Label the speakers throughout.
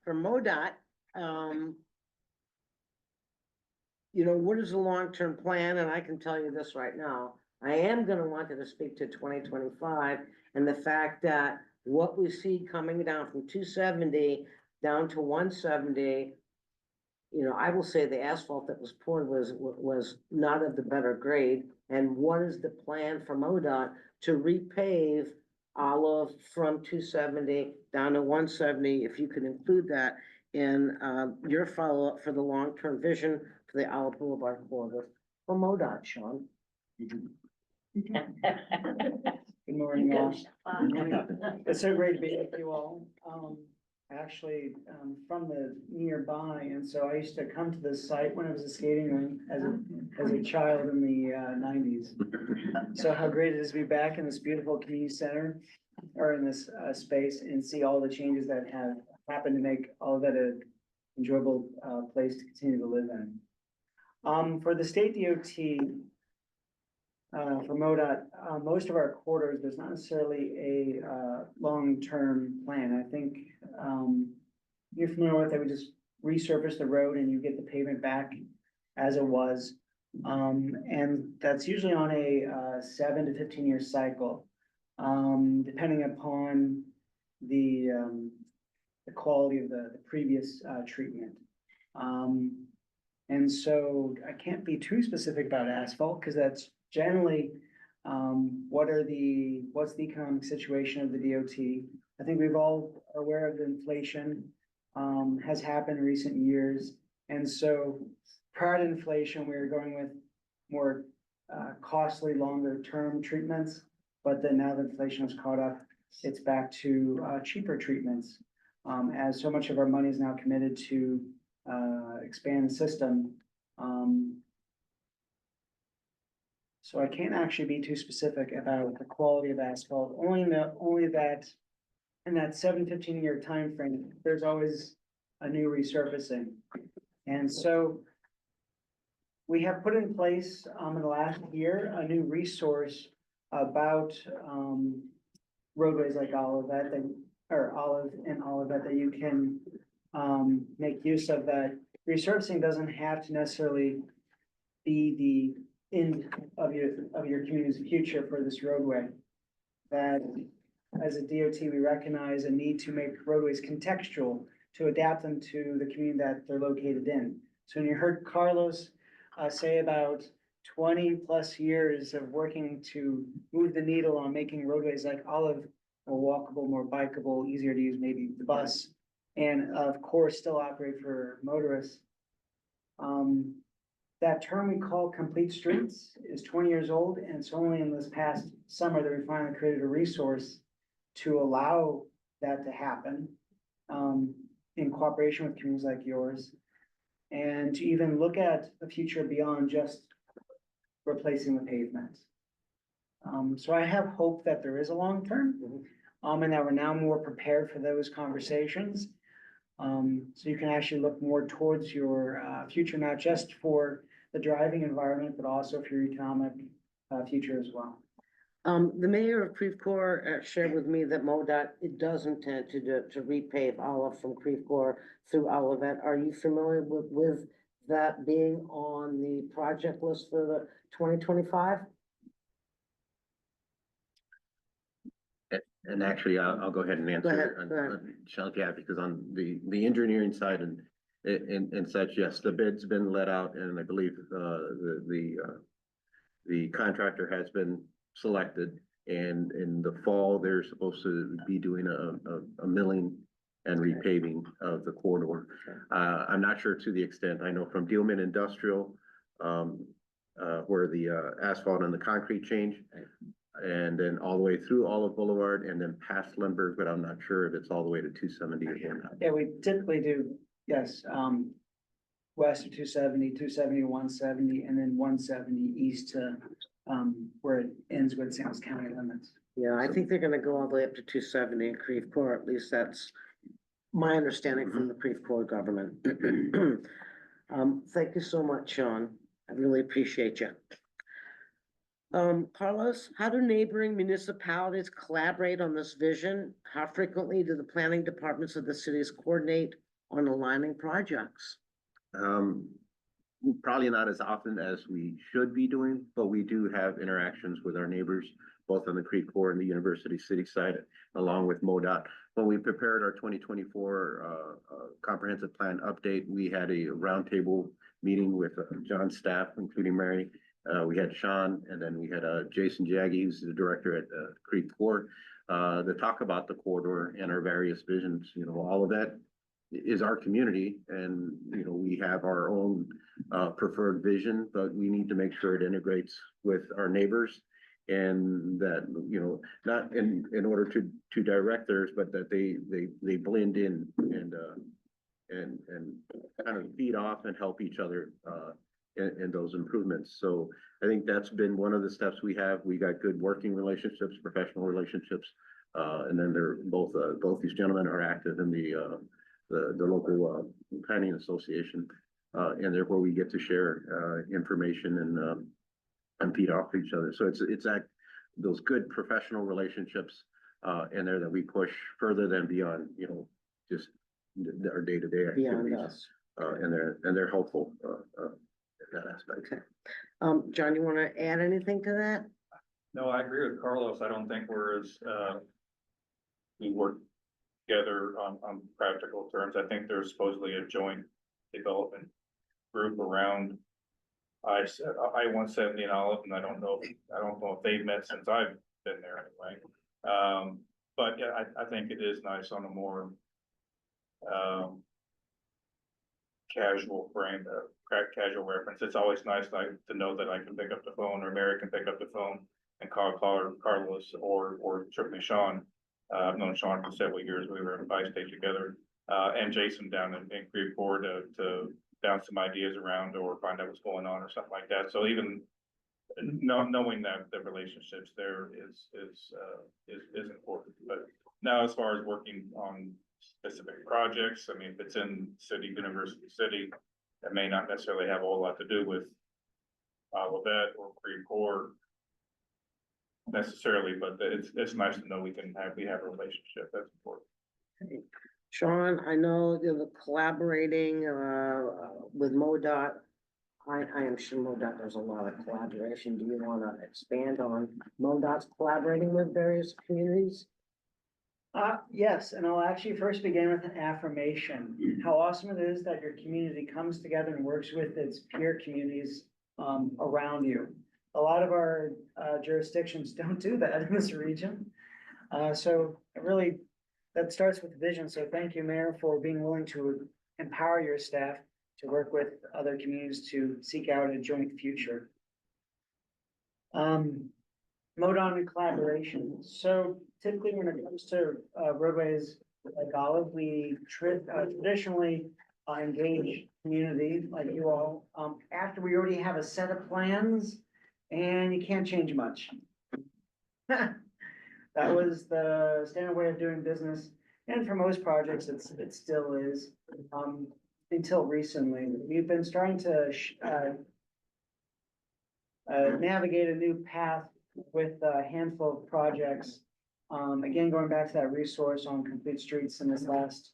Speaker 1: for MoDOT, um, what is the long-term plan? And I can tell you this right now, I am gonna want you to speak to 2025 and the fact that what we see coming down from 270 down to 170, I will say the asphalt that was poured was not of the better grade. And what is the plan for MoDOT to repave Olive from 270 down to 170? If you could include that in your follow-up for the long-term vision for the Olive Boulevard corridor for MoDOT, Sean.
Speaker 2: Good morning, all. It's so great to be with you all. Actually, from the nearby, and so I used to come to this site when I was a skating rink as a child in the nineties. So how great it is to be back in this beautiful community center or in this space and see all the changes that have happened to make all of that an enjoyable place to continue to live in. For the state DOT, for MoDOT, most of our corridors, there's not necessarily a long-term plan. I think you're familiar with that. We just resurface the road and you get the pavement back as it was. And that's usually on a 7 to 15-year cycle, depending upon the quality of the previous treatment. And so I can't be too specific about asphalt because that's generally what's the economic situation of the DOT. I think we've all are aware of the inflation has happened in recent years. And so prior to inflation, we were going with more costly, longer term treatments. But then now that inflation has caught up, it's back to cheaper treatments. As so much of our money is now committed to expand the system. So I can't actually be too specific about the quality of asphalt, only that in that 7-15 year time frame, there's always a new resurfacing. And so we have put in place in the last year a new resource about roadways like Olivet that you can make use of. That resurfacing doesn't have to necessarily be the end of your community's future for this roadway. That as a DOT, we recognize a need to make roadways contextual to adapt them to the community that they're located in. So when you heard Carlos say about 20+ years of working to move the needle on making roadways like Olive more walkable, more bikeable, easier to use, maybe the bus, and of course still operate for motorists. That term we call complete streets is 20 years old, and it's only in this past summer that we finally created a resource to allow that to happen in cooperation with communities like yours, and to even look at the future beyond just replacing the pavement. So I have hope that there is a long term, and that we're now more prepared for those conversations. So you can actually look more towards your future, not just for the driving environment, but also for your economic future as well.
Speaker 1: The mayor of Creve Coeur shared with me that MoDOT, it does intend to repave Olive from Creve Coeur through Olivet. Are you familiar with that being on the project list for the 2025?
Speaker 3: And actually, I'll go ahead and answer.
Speaker 1: Go ahead.
Speaker 3: Sean, yeah, because on the engineering side and such, yes, the bid's been let out, and I believe the contractor has been selected. And in the fall, they're supposed to be doing a milling and repaving of the corridor. I'm not sure to the extent. I know from Dealman Industrial, where the asphalt and the concrete change. And then all the way through Olive Boulevard and then past Lindbergh, but I'm not sure if it's all the way to 270 or not.
Speaker 2: Yeah, we typically do, yes, west of 270, 270, 170, and then 170 east to where it ends with St. Louis County limits.
Speaker 1: Yeah, I think they're gonna go all the way up to 270 in Creve Coeur. At least that's my understanding from the Creve Coeur government. Thank you so much, Sean. I really appreciate you. Carlos, how do neighboring municipalities collaborate on this vision? How frequently do the planning departments of the cities coordinate on aligning projects?
Speaker 3: Um, probably not as often as we should be doing, but we do have interactions with our neighbors, both on the Creve Coeur and the University City side, along with MoDOT. When we prepared our 2024 comprehensive plan update, we had a roundtable meeting with John's staff, including Mary. We had Sean, and then we had Jason Jaggy, who's the director at Creve Coeur, to talk about the corridor and our various visions. You know, all of that is our community, and you know, we have our own preferred vision, but we need to make sure it integrates with our neighbors, and that, you know, not in order to direct theirs, but that they blend in and kind of feed off and help each other in those improvements. So I think that's been one of the steps we have. We got good working relationships, professional relationships, and then they're both these gentlemen are active in the local planning association, and therefore we get to share information and feed off each other. So it's that those good professional relationships in there that we push further than beyond, you know, just our day-to-day
Speaker 1: Beyond
Speaker 3: activities.
Speaker 1: us.
Speaker 3: And they're helpful in that aspect.
Speaker 1: Okay. John, you wanna add anything to that?
Speaker 4: No, I agree with Carlos. I don't think we're as, we work together on practical terms. I think there's supposedly a joint development group around I-170 and Olive, and I don't know if they've met since I've been there anyway. But yeah, I think it is nice on a more, casual frame, casual reference. It's always nice to know that I can pick up the phone, or Mary can pick up the phone and call Carlos or certainly Sean. I've known Sean for several years. We were in Bi-State together, and Jason down in Creve Coeur to bounce some ideas around or find out what's going on or something like that. So even knowing that the relationships there is important. But now, as far as working on specific projects, I mean, if it's in University City, that may not necessarily have a whole lot to do with Olivet or Creve Coeur necessarily, but it's nice to know we have a relationship. That's important.
Speaker 1: Sean, I know you're collaborating with MoDOT. I am sure MoDOT does a lot of collaboration. Do you wanna expand on MoDOT's collaborating with various communities?
Speaker 2: Yes, and I'll actually first begin with an affirmation. How awesome it is that your community comes together and works with its peer communities around you. A lot of our jurisdictions don't do that in this region. So really, that starts with vision. So thank you, Mayor, for being willing to empower your staff to work with other communities to seek out a joint future. MoDOT and collaboration. So typically when it comes to roadways like Olive, we traditionally engage community like you all after we already have a set of plans and you can't change much. That was the standard way of doing business, and for most projects, it still is. Until recently, we've been starting to navigate a new path with a handful of projects. Again, going back to that resource on complete streets in this last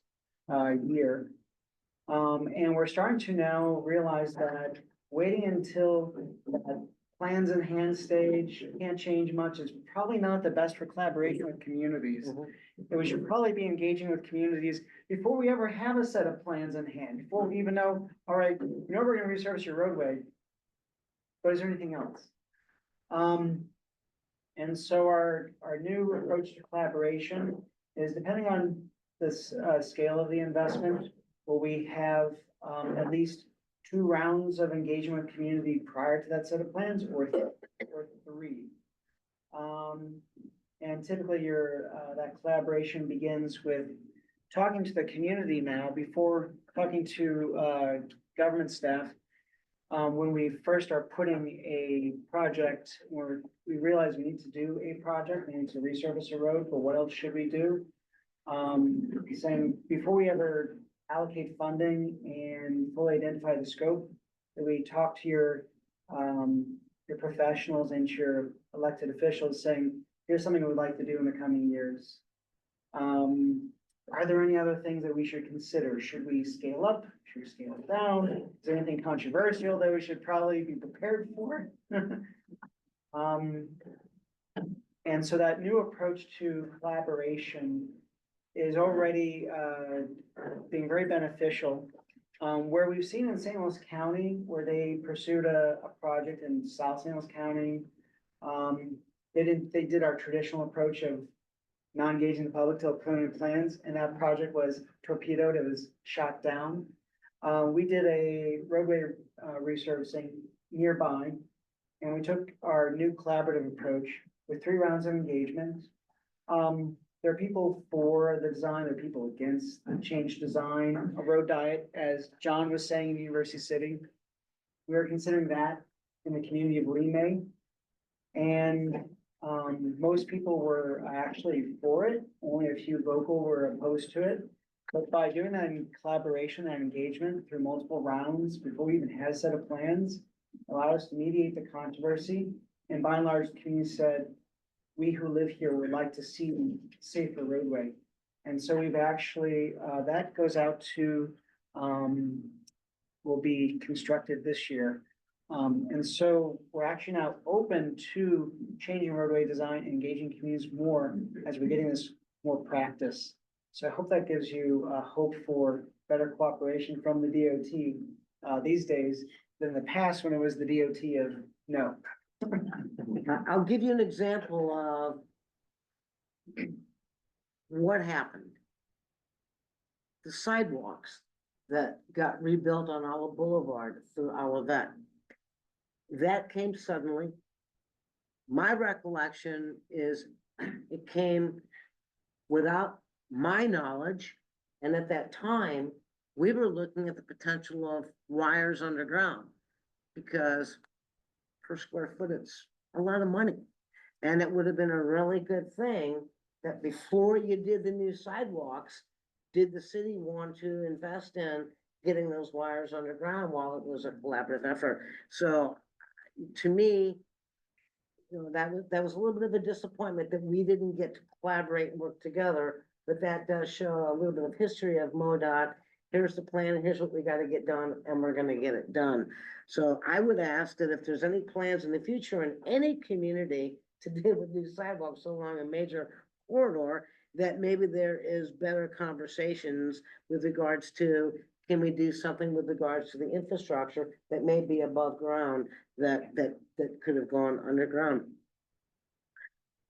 Speaker 2: year. And we're starting to now realize that waiting until that plans in hand stage can't change much is probably not the best for collaboration with communities. And we should probably be engaging with communities before we ever have a set of plans in hand, before we even know, all right, you know, we're gonna resurface your roadway. But is there anything else? And so our new approach to collaboration is depending on this scale of the investment, will we have at least 2 rounds of engagement with community prior to that set of plans, or 3. And typically that collaboration begins with talking to the community now before talking to government staff. When we first are putting a project, where we realize we need to do a project, we need to resurface a road, but what else should we do? Saying before we ever allocate funding and fully identify the scope, that we talk to your professionals and your elected officials saying, here's something we would like to do in the coming years. are there any other things that we should consider? Should we scale up? Should we scale down? Is there anything controversial that we should probably be prepared for? And so that new approach to collaboration is already, being very beneficial. Where we've seen in St. Louis County, where they pursued a project in South St. Louis County, they did our traditional approach of not engaging the public till preliminary plans, and that project was torpedoed, it was shot down. We did a roadway, resurfacing nearby, and we took our new collaborative approach with 3 rounds of engagement. There are people for the design, there are people against the change design, a road diet, as John was saying in University City. We are considering that in the community of Lee May. And most people were actually for it, only a few vocal were opposed to it. But by doing that in collaboration and engagement through multiple rounds, before we even had a set of plans, allowed us to mediate the controversy. And by and large, the community said, we who live here would like to see safer roadway. And so we've actually, that goes out to, will be constructed this year. And so we're actually now open to changing roadway design, engaging communities more as we're getting this more practice. So I hope that gives you hope for better cooperation from the DOT these days than the past when it was the DOT of no.
Speaker 1: I'll give you an example of what happened. The sidewalks that got rebuilt on Olive Boulevard through Olivet. That came suddenly. My recollection is it came without my knowledge. And at that time, we were looking at the potential of wires underground because per square foot, it's a lot of money. And it would have been a really good thing that before you did the new sidewalks, did the city want to invest in getting those wires underground while it was a collaborative effort? So to me, you know, that was a little bit of a disappointment that we didn't get to collaborate and work together, but that does show a little bit of history of MoDOT. Here's the plan, here's what we gotta get done, and we're gonna get it done. So I would ask that if there's any plans in the future in any community to deal with new sidewalks along a major corridor, that maybe there is better conversations with regards to, can we do something with regards to the infrastructure that may be above ground that could have gone underground.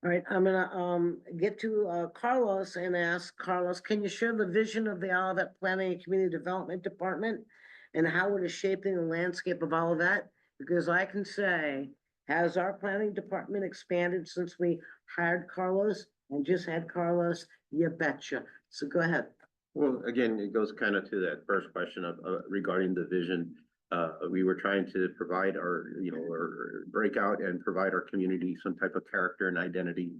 Speaker 1: All right, I'm gonna get to Carlos and ask Carlos, can you share the vision of the Olivet Planning and Community Development Department and how it is shaping the landscape of Olivet? Because I can say, has our planning department expanded since we hired Carlos and just had Carlos? You betcha. So go ahead.
Speaker 3: Well, again, it goes kind of to that first question of regarding the vision. We were trying to provide or break out and provide our community some type of character and identity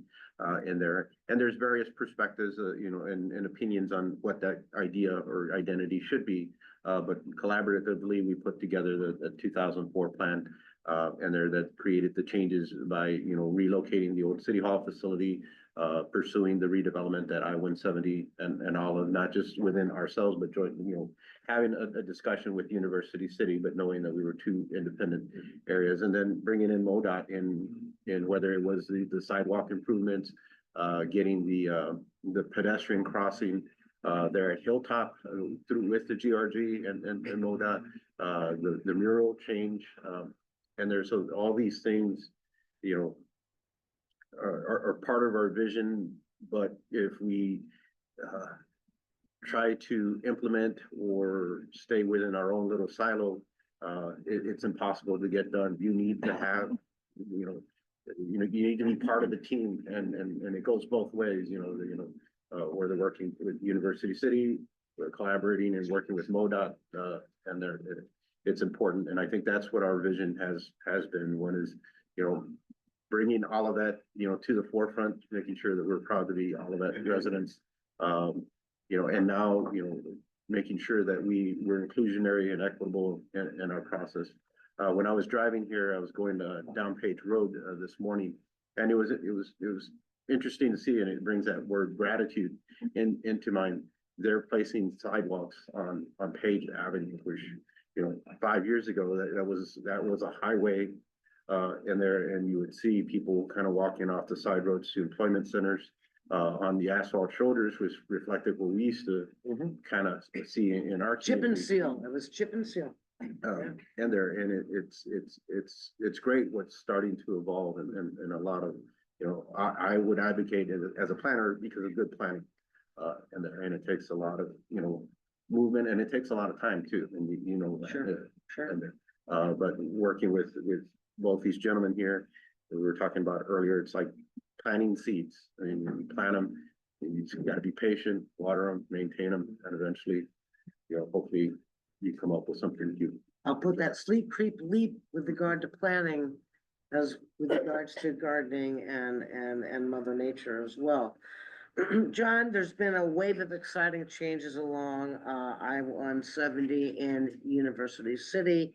Speaker 3: in there. And there's various perspectives, and opinions on what that idea or identity should be. But collaboratively, we put together the 2004 plan, and that created the changes by, relocating the old City Hall facility, pursuing the redevelopment at I-170 and all of, not just within ourselves, but jointly, having a discussion with University City, but knowing that we were 2 independent areas, and then bringing in MoDOT in whether it was the sidewalk improvements, getting the pedestrian crossing there at Hilltop through with the GRG and MoDOT, the mural change, and there's all these things, are part of our vision. But if we try to implement or stay within our own little silo, it's impossible to get done. You need to have, you need to be part of the team, and it goes both ways. Where they're working with University City, we're collaborating and working with MoDOT, and it's important. And I think that's what our vision has been. One is, bringing all of that, to the forefront, making sure that we're proud to be Olivet residents. And now, making sure that we're inclusionary and equitable in our process. When I was driving here, I was going down Page Road this morning, and it was interesting to see, and it brings that word gratitude into mind. They're placing sidewalks on Page Avenue, which, you know, 5 years ago, that was a highway in there, and you would see people kind of walking off the side roads to employment centers on the asphalt shoulders, which reflected what we used to kind of see in our
Speaker 1: Chip and
Speaker 3: community.
Speaker 1: seal, it was chip and seal.
Speaker 3: And it's great what's starting to evolve and a lot of, you know, I would advocate as a planner because of good planning. And it takes a lot of, you know, movement, and it takes a lot of time too, and you know.
Speaker 1: Sure.
Speaker 3: But working with both these gentlemen here, that we were talking about earlier, it's like planting seeds. I mean, you plant them, you just gotta be patient, water them, maintain them, and eventually, you know, hopefully you come up with something cute.
Speaker 1: I'll put that sleep, creep, leap with regard to planning as with regards to gardening and Mother Nature as well. John, there's been a wave of exciting changes along I-170 in University City.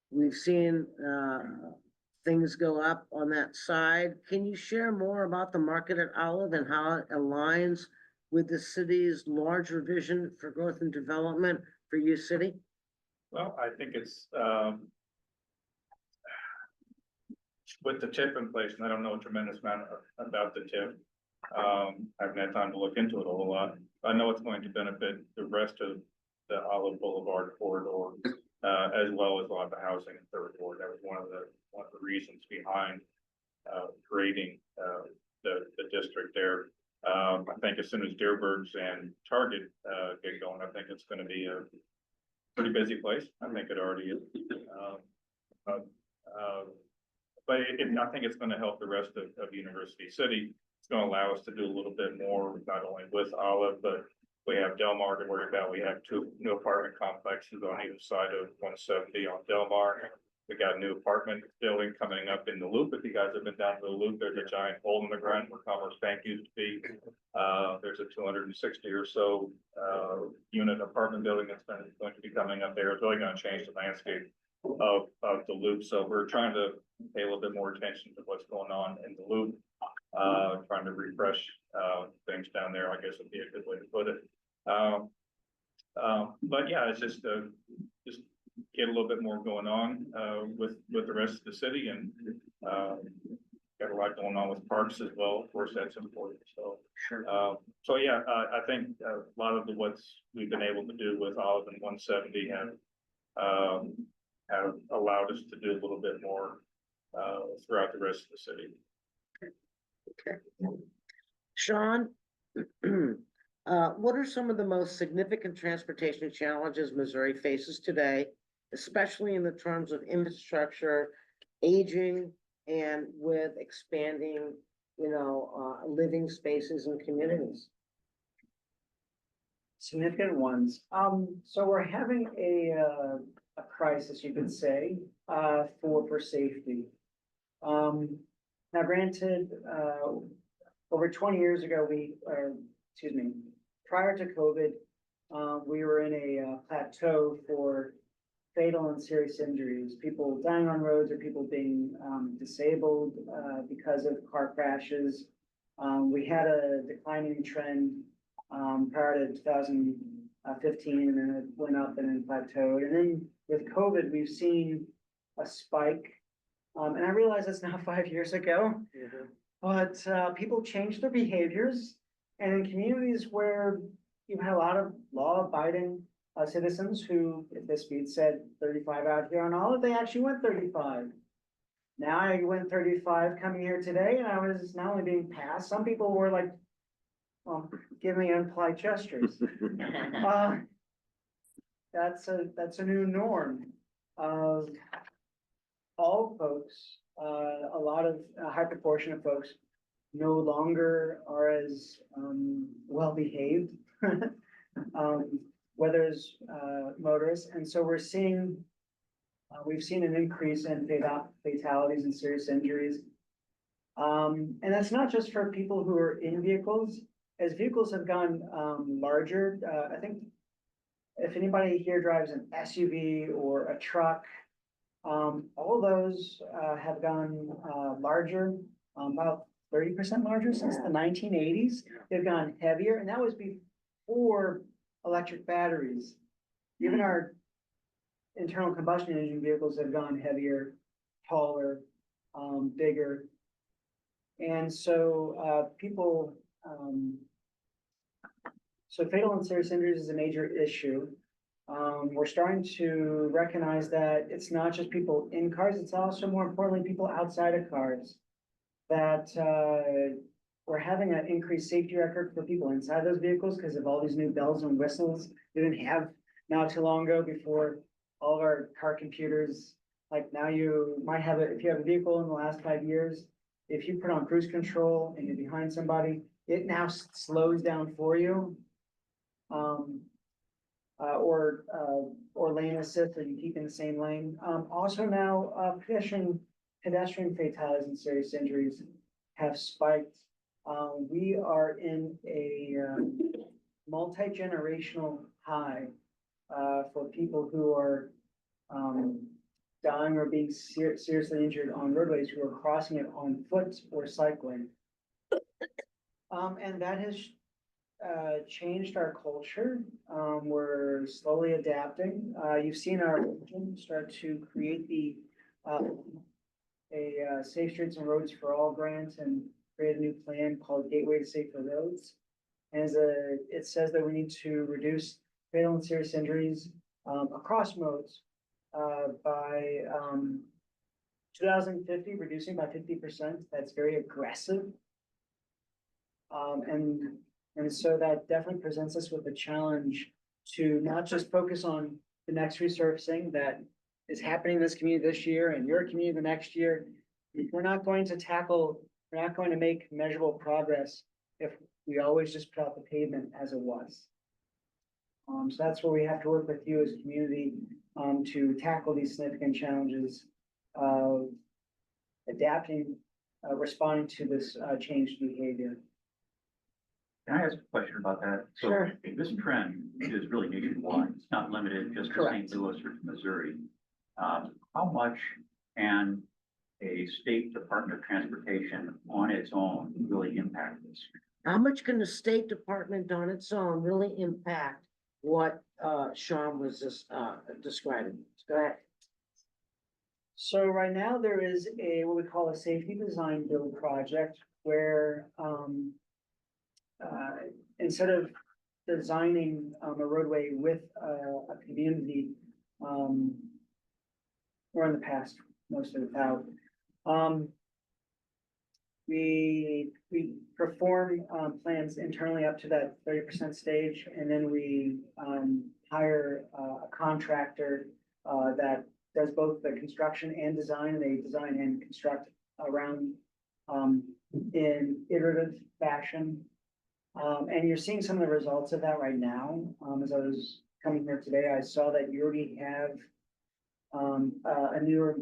Speaker 1: We've seen things go up on that side. Can you share more about the market at Olive and how it aligns with the city's larger vision for growth and development for U City?
Speaker 4: Well, I think it's, with the TIF in place, and I don't know a tremendous amount about the TIF. I haven't had time to look into it a whole lot. I know it's going to benefit the rest of the Olive Boulevard corridor, as well as a lot of the housing in Third Ward. That was one of the reasons behind, creating, the district there. I think as soon as Dearborn's and Target, get going, I think it's gonna be a pretty busy place. I think it already is. But I think it's gonna help the rest of University City. It's gonna allow us to do a little bit more, not only with Olive, but we have Del Mar to worry about. We have 2 new apartment complexes on either side of 170 on Del Mar. We got a new apartment building coming up in the Loop. If you guys have been down to the Loop, there's a giant hole in the ground where Commerce Bank used to be. There's a 260 or so unit apartment building that's going to be coming up there. It's really gonna change the landscape of the Loop. So we're trying to pay a little bit more attention to what's going on in the Loop. Trying to refresh things down there, I guess would be a good way to put it. But yeah, it's just get a little bit more going on with the rest of the city, and got a lot going on with parks as well. Of course, that's important. So
Speaker 1: Sure.
Speaker 4: so yeah, I think a lot of what's we've been able to do with Olive and 170 have allowed us to do a little bit more throughout the rest of the city.
Speaker 1: Okay. Sean, what are some of the most significant transportation challenges Missouri faces today, especially in the terms of infrastructure, aging, and with expanding, you know, living spaces and communities?
Speaker 2: Significant ones. So we're having a crisis, you could say, for safety. Now granted, over 20 years ago, prior to COVID, we were in a plateau for fatal and serious injuries, people dying on roads or people being disabled because of car crashes. We had a declining trend prior to 2015, and then it went up and then plateaued. And then with COVID, we've seen a spike. And I realize that's now 5 years ago, but people change their behaviors. And in communities where you had a lot of law-abiding citizens who, if the speed said 35 out here on Olive, they actually went 35. Now I went 35 coming here today, and I was not only being passed, some people were like, well, give me impolite gestures. That's a new norm of all folks. A lot of a high proportion of folks no longer are as well behaved, whether as motorists, and so we've seen an increase in fatalities and serious injuries. And that's not just for people who are in vehicles. As vehicles have gone larger, I think if anybody here drives an SUV or a truck, all those have gone larger, about 30% larger since the 1980s. They've gone heavier, and that was before electric batteries. Even our internal combustion engine vehicles have gone heavier, taller, bigger. And so, so fatal and serious injuries is a major issue. We're starting to recognize that it's not just people in cars, it's also more importantly, people outside of cars. That, we're having an increased safety record for people inside those vehicles because of all these new bells and whistles we didn't have not too long ago before all of our car computers. Like now you might have if you have a vehicle in the last 5 years, if you put on cruise control and you're behind somebody, it now slows down for you. Or lane assist, so you keep in the same lane. Also now, pedestrian fatalities and serious injuries have spiked. We are in a multi-generational high for people who are dying or being seriously injured on roadways who are crossing it on foot or cycling. And that has changed our culture. We're slowly adapting. You've seen our region start to create a Safe Streets and Roads for All grant and create a new plan called Gateway to Safer Roads. As it says that we need to reduce fatal and serious injuries across modes by 2050, reducing by 50%. That's very aggressive. And so that definitely presents us with a challenge to not just focus on the next resurfacing that is happening in this community this year and your community the next year. We're not going to make measurable progress if we always just put out the pavement as it was. So that's where we have to work with you as a community to tackle these significant challenges of adapting, responding to this changed behavior.
Speaker 5: Can I ask a question about that? So
Speaker 1: Sure.
Speaker 5: this trend is really nationwide. It's not limited just to
Speaker 2: Correct.
Speaker 5: St. Louis or to Missouri. How much can a state Department of Transportation on its own really impact this?
Speaker 1: How much can the State Department on its own really impact what Sean was just describing? Go ahead.
Speaker 2: So right now there is what we call a safety design build project where instead of designing a roadway with a community, or in the past, most of without, we perform plans internally up to that 30% stage, and then we hire a contractor that does both the construction and design, and they design and construct around in iterative fashion. And you're seeing some of the results of that right now. As I was coming here today, I saw that you already have a newer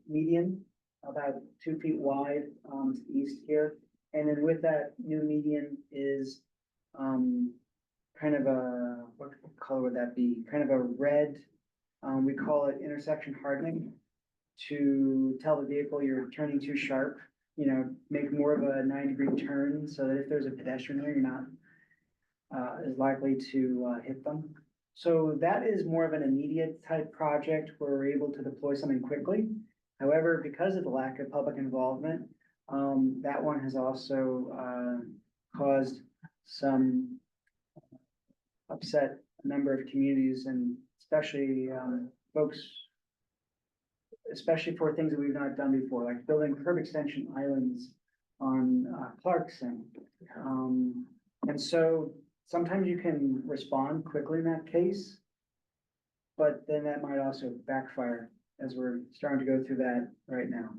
Speaker 2: median about 2 feet wide to the east here. And then with that new median is kind of a, what color would that be? Kind of a red, we call it intersection hardening, to tell the vehicle you're turning too sharp, you know, make more of a 9-degree turn so that if there's a pedestrian there, you're not as likely to hit them. So that is more of an immediate type project where we're able to deploy something quickly. However, because of the lack of public involvement, that one has also caused some upset a number of communities, and especially folks, especially for things that we've not done before, like building curb extension islands on Clarkson. And so sometimes you can respond quickly in that case, but then that might also backfire as we're starting to go through that right now.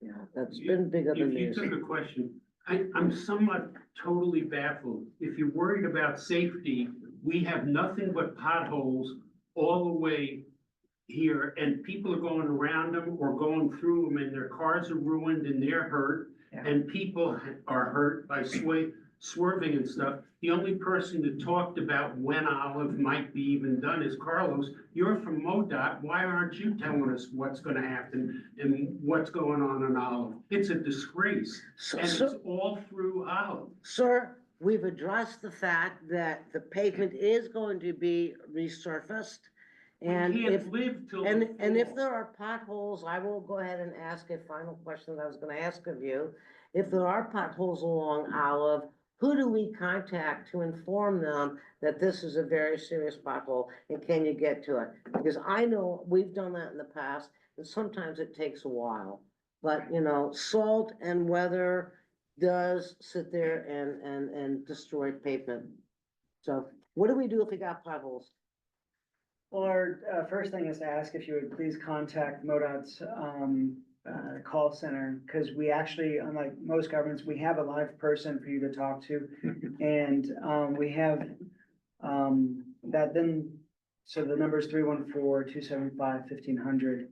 Speaker 1: Yeah, that's been bigger than
Speaker 6: If you
Speaker 1: news.
Speaker 6: took a question, I'm somewhat totally baffled. If you're worried about safety, we have nothing but potholes all the way here, and people are going around them or going through them, and their cars are ruined and they're hurt.
Speaker 2: Yeah.
Speaker 6: And people are hurt by swerving and stuff. The only person that talked about when Olive might be even done is Carlos. You're from MoDOT. Why aren't you telling us what's gonna happen and what's going on in Olive? It's a disgrace,
Speaker 1: So,
Speaker 6: and
Speaker 1: so,
Speaker 6: it's all through Olive.
Speaker 1: sir, we've addressed the fact that the pavement is going to be resurfaced. And
Speaker 6: We
Speaker 1: if,
Speaker 6: can't live till
Speaker 1: and
Speaker 6: the
Speaker 1: if
Speaker 6: fall.
Speaker 1: there are potholes, I will go ahead and ask a final question that I was gonna ask of you. If there are potholes along Olive, who do we contact to inform them that this is a very serious pothole and can you get to it? Because I know we've done that in the past and sometimes it takes a while. But, you know, salt and weather does sit there and destroy pavement. So what do we do if we got potholes?
Speaker 2: Well, our, first thing is to ask if you would please contact MoDOT's, call center, because we actually, unlike most governments, we have a live person for you to talk to. And, we have, that then, so the number is 314-275-1500.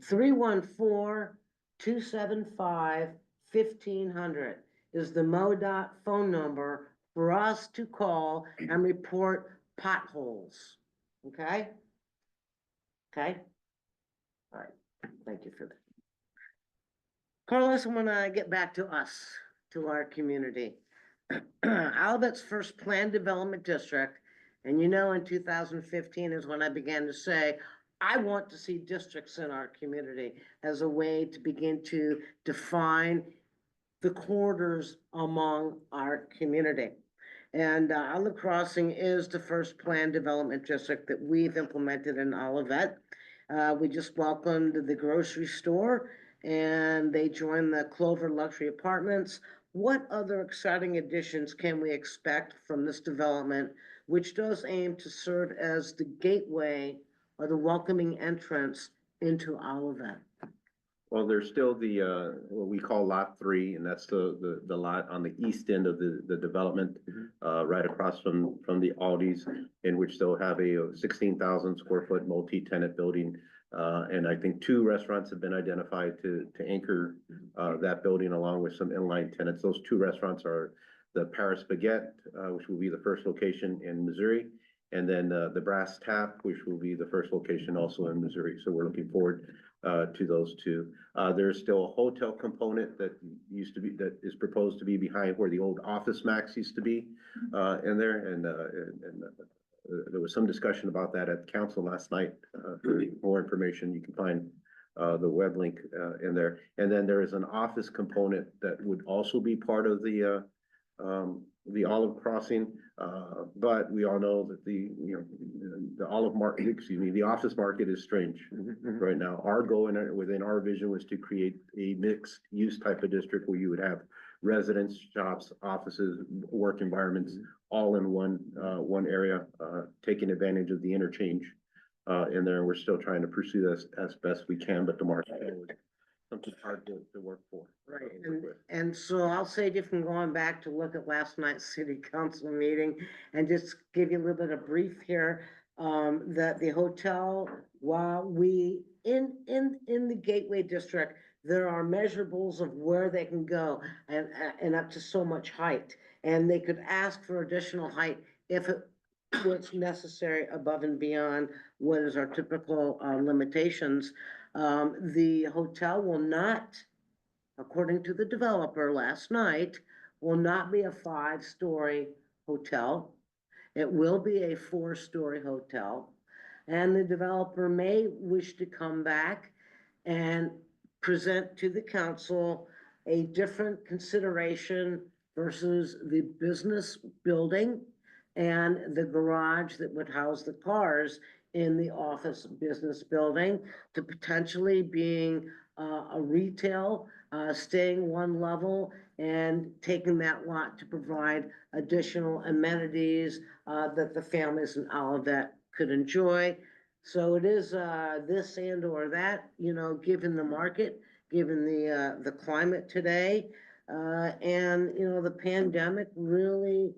Speaker 1: 314-275-1500 is the MoDOT phone number for us to call and report potholes. Okay? Okay? All right, thank you for that. Carlos, I wanna get back to us, to our community. Olivet's first planned development district, and you know, in 2015 is when I began to say, I want to see districts in our community as a way to begin to define the corridors among our community. And Olive Crossing is the first planned development district that we've implemented in Olivet. We just welcomed the grocery store and they joined the Clover Luxury Apartments. What other exciting additions can we expect from this development, which does aim to serve as the gateway or the welcoming entrance into Olivet?
Speaker 3: Well, there's still the, what we call Lot 3, and that's the lot on the east end of the development, right across from the Aldis, in which they'll have a 16,000 square foot multi-tenant building. And I think 2 restaurants have been identified to anchor that building along with some inline tenants. Those 2 restaurants are the Paris Baguette, which will be the first location in Missouri, and then the Brass Tap, which will be the first location also in Missouri. So we're looking forward to those 2. There's still a hotel component that is proposed to be behind where the old Office Max used to be in there, and there was some discussion about that at council last night. For more information, you can find the web link in there. And then there is an office component that would also be part of the Olive Crossing. But we all know that the office market is strange right now. Our goal within our vision was to create a mixed use type of district where you would have residents, shops, offices, work environments, all in one area, taking advantage of the interchange in there. We're still trying to pursue this as best we can, but the market is something hard to work for.
Speaker 1: Right, and so I'll save you from going back to look at last night's city council meeting and just give you a little bit of brief here. That the hotel, while we, in the Gateway District, there are measurables of where they can go and up to so much height. And they could ask for additional height if it was necessary above and beyond what is our typical limitations. The hotel will not, according to the developer last night, will not be a 5-story hotel. It will be a 4-story hotel. And the developer may wish to come back and present to the council a different consideration versus the business building and the garage that would house the cars in the office business building, to potentially being a retail, staying one level and taking that lot to provide additional amenities that the families in Olivet could enjoy. So it is this and or that, you know, given the market, given the climate today. And, you know, the pandemic really,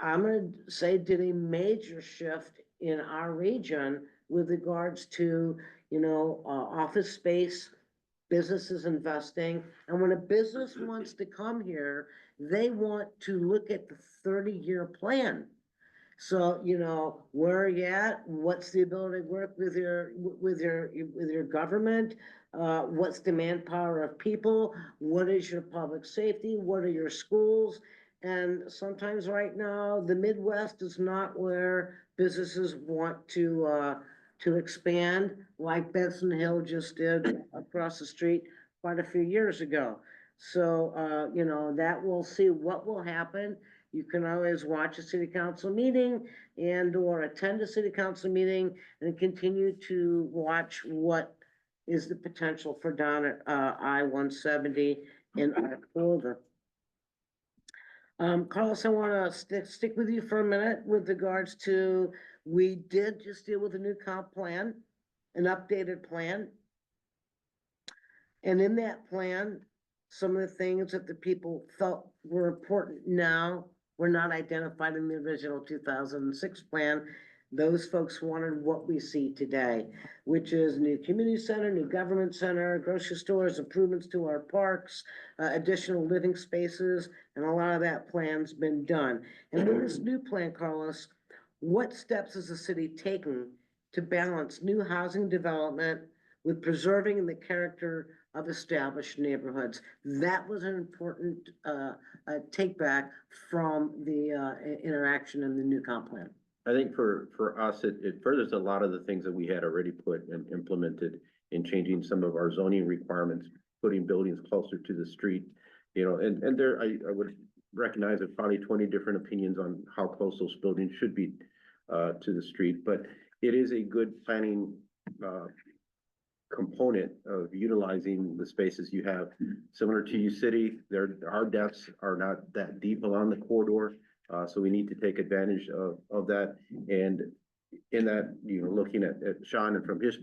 Speaker 1: I'm gonna say, did a major shift in our region with regards to, you know, office space, businesses investing. And when a business wants to come here they want to look at the 30-year plan. So, you know, where are you at? What's the ability to work with your government? What's the manpower of people? What is your public safety? What are your schools? And sometimes right now, the Midwest is not where businesses want to expand, like Benson Hill just did across the street quite a few years ago. So, you know, that we'll see what will happen. You can always watch a city council meeting and or attend a city council meeting and continue to watch what is the potential for down at, I-170 in our corridor. Carlos, I wanna stick with you for a minute with regards to, we did just deal with a new comp plan, an updated plan. And in that plan, some of the things that the people felt were important now were not identified in the original 2006 plan. Those folks wanted what we see today, which is new community center, new government center, grocery stores, improvements to our parks, additional living spaces, and a lot of that plan's been done. And with this new plan, Carlos, what steps is the city taking to balance new housing development with preserving the character of established neighborhoods? That was an important take back from the interaction in the new comp plan.
Speaker 3: I think for us, it furthers a lot of the things that we had already put and implemented in changing some of our zoning requirements, putting buildings closer to the street, you know, and there, I would recognize there's probably 20 different opinions on how close those buildings should be to the street, but it is a good planning component of utilizing the spaces you have. Similar to U-City, our depths are not that deep along the corridor. So we need to take advantage of that. And in that, you know, looking at Sean and from his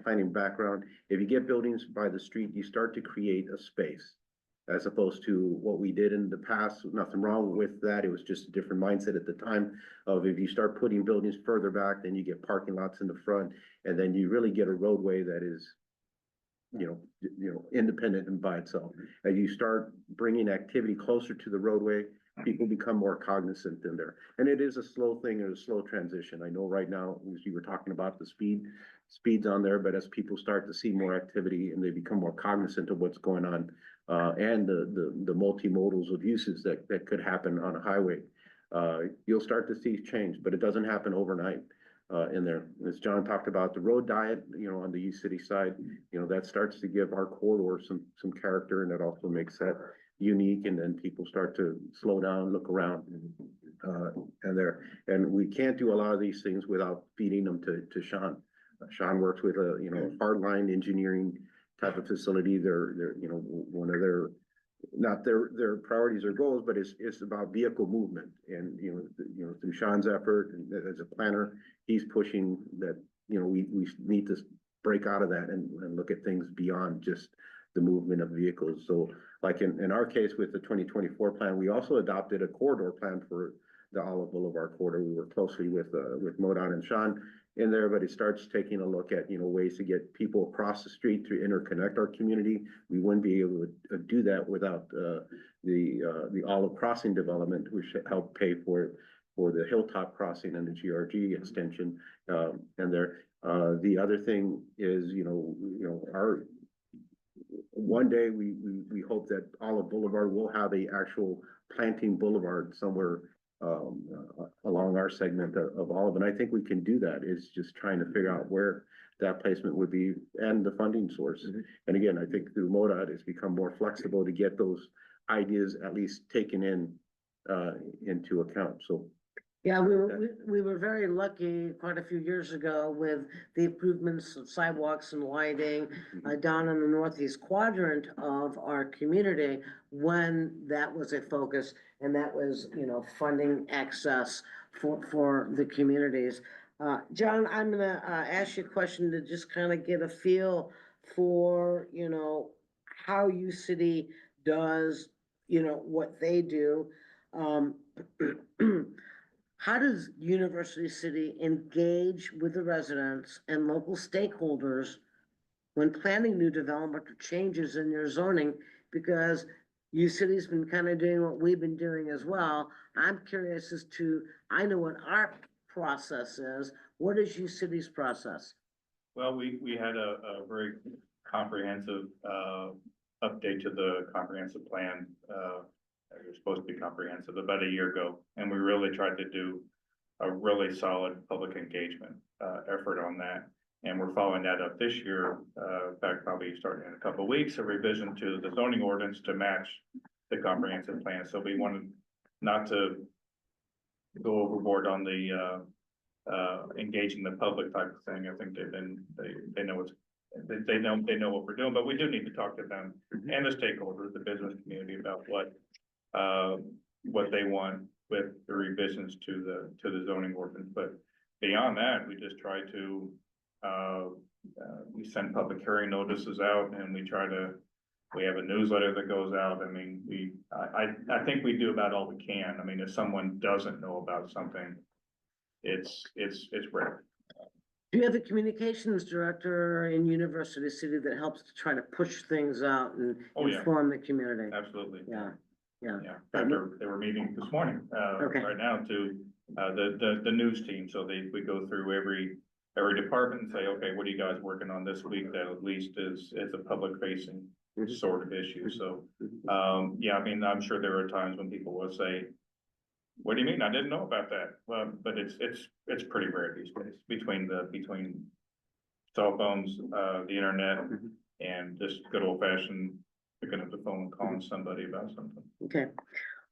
Speaker 3: planning background, if you get buildings by the street, you start to create a space as opposed to what we did in the past. Nothing wrong with that. It was just a different mindset at the time of if you start putting buildings further back, then you get parking lots in the front, and then you really get a roadway that is, you know, independent and by itself. As you start bringing activity closer to the roadway, people become more cognizant in there. And it is a slow thing, and a slow transition. I know right now, as you were talking about the speeds on there, but as people start to see more activity and they become more cognizant of what's going on, and the multimodals of uses that could happen on a highway, you'll start to see change, but it doesn't happen overnight. In there, as John talked about the road diet, you know, on the U-City side, you know, that starts to give our corridor some character, and it also makes that unique, and then people start to slow down, look around, and we can't do a lot of these things without feeding them to Sean. Sean works with a, you know, hardline engineering type of facility. They're, you know, one of their, not their priorities or goals, but it's about vehicle movement. And, you know, through Sean's effort and as a planner, he's pushing that, you know, we need to break out of that and look at things beyond just the movement of vehicles. So like in our case with the 2024 plan, we also adopted a corridor plan for the Olive Boulevard corridor. We work closely with MoDOT and Sean in there, but it starts taking a look at, you know, ways to get people across the street to interconnect our community. We wouldn't be able to do that without the Olive Crossing development, which helped pay for the Hilltop Crossing and the GRG extension. And there, the other thing is, you know, our one day we hope that Olive Boulevard will have a actual planting boulevard somewhere along our segment of Olive, and I think we can do that. Is just trying to figure out where that placement would be and the funding source. And again, I think through MoDOT it's become more flexible to get those ideas at least taken into account. So
Speaker 1: Yeah, we were very lucky quite a few years ago with the improvements of sidewalks and lighting down in the northeast quadrant of our community when that was a focus, and that was, you know, funding access for the communities. John, I'm gonna ask you a question to just kind of get a feel for, you know, how U-City does, you know, what they do. How does University City engage with the residents and local stakeholders when planning new development or changes in your zoning? Because you city's been kind of doing what we've been doing as well. I'm curious as to, I know what our process is. What is you city's process?
Speaker 4: Well, we had a very comprehensive, update to the comprehensive plan, it was supposed to be comprehensive about a year ago, and we really tried to do a really solid public engagement, effort on that. And we're following that up this year, in fact, probably starting in a couple of weeks, a revision to the zoning ordinance to match the comprehensive plan. So we wanted not to go overboard on the, engaging the public type of thing. I think they know what's, they know what we're doing, but we do need to talk to them and the stakeholders, the business community about what they want with the revisions to the zoning ordinance. But beyond that, we just try to, we send public hearing notices out, and we have a newsletter that goes out. I mean, I think we do about all we can. I mean, if someone doesn't know about something, it's rare.
Speaker 1: Do you have a communications director in University City that helps to try to push things out and
Speaker 4: Oh, yeah.
Speaker 1: inform the community?
Speaker 4: Absolutely.
Speaker 1: Yeah, yeah.
Speaker 4: Yeah, in fact, they were meeting this morning,
Speaker 1: Okay.
Speaker 4: right now to, the news team, so we go through every department and say, okay, what are you guys working on this week that at least is a public facing sort of issue, so. Yeah, I mean, I'm sure there are times when people will say, what do you mean? I didn't know about that. Well, but it's pretty rare these days between cell phones, the internet, and just good old fashioned picking up the phone and calling somebody about something.
Speaker 1: Okay,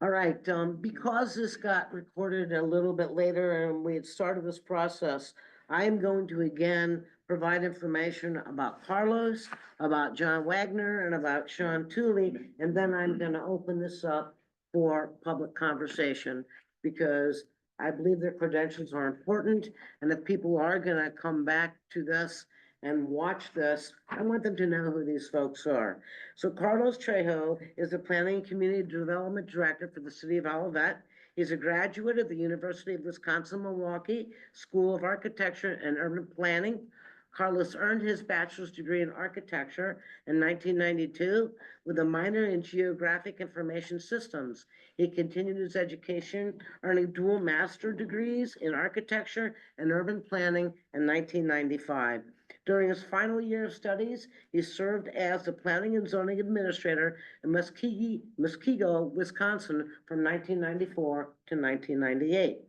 Speaker 1: all right, because this got recorded a little bit later and we had started this process, I am going to again provide information about Carlos, about John Wagner, and about Sean Tooley, and then I'm gonna open this up for public conversation, because I believe their credentials are important, and if people are gonna come back to this and watch this, I want them to know who these folks are. So Carlos Trejo is the Planning and Community Development Director for the City of Olivet. He's a graduate of the University of Wisconsin-Milwaukee School of Architecture and Urban Planning. Carlos earned his bachelor's degree in architecture in 1992 with a minor in geographic information systems. He continued his education, earning dual master degrees in architecture and urban planning in 1995. During his final year of studies, he served as the planning and zoning administrator in Muskego, Wisconsin from 1994 to 1998.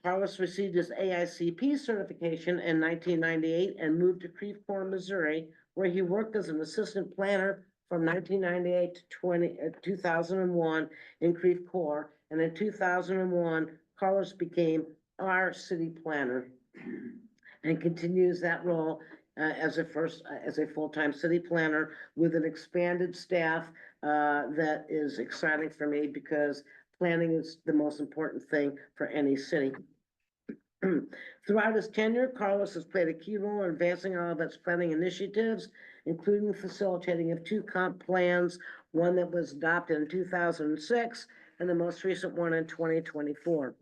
Speaker 1: Carlos received his AICP certification in 1998 and moved to Creve Coeur, Missouri, where he worked as an assistant planner from 1998 to 2001 in Creve Coeur. And in 2001, Carlos became our city planner and continues that role as a full-time city planner with an expanded staff that is exciting for me, because planning is the most important thing for any city. Throughout his tenure, Carlos has played a key role in advancing all of its planning initiatives, including facilitating of two comp plans, one that was adopted in 2006 and the most recent one in 2024.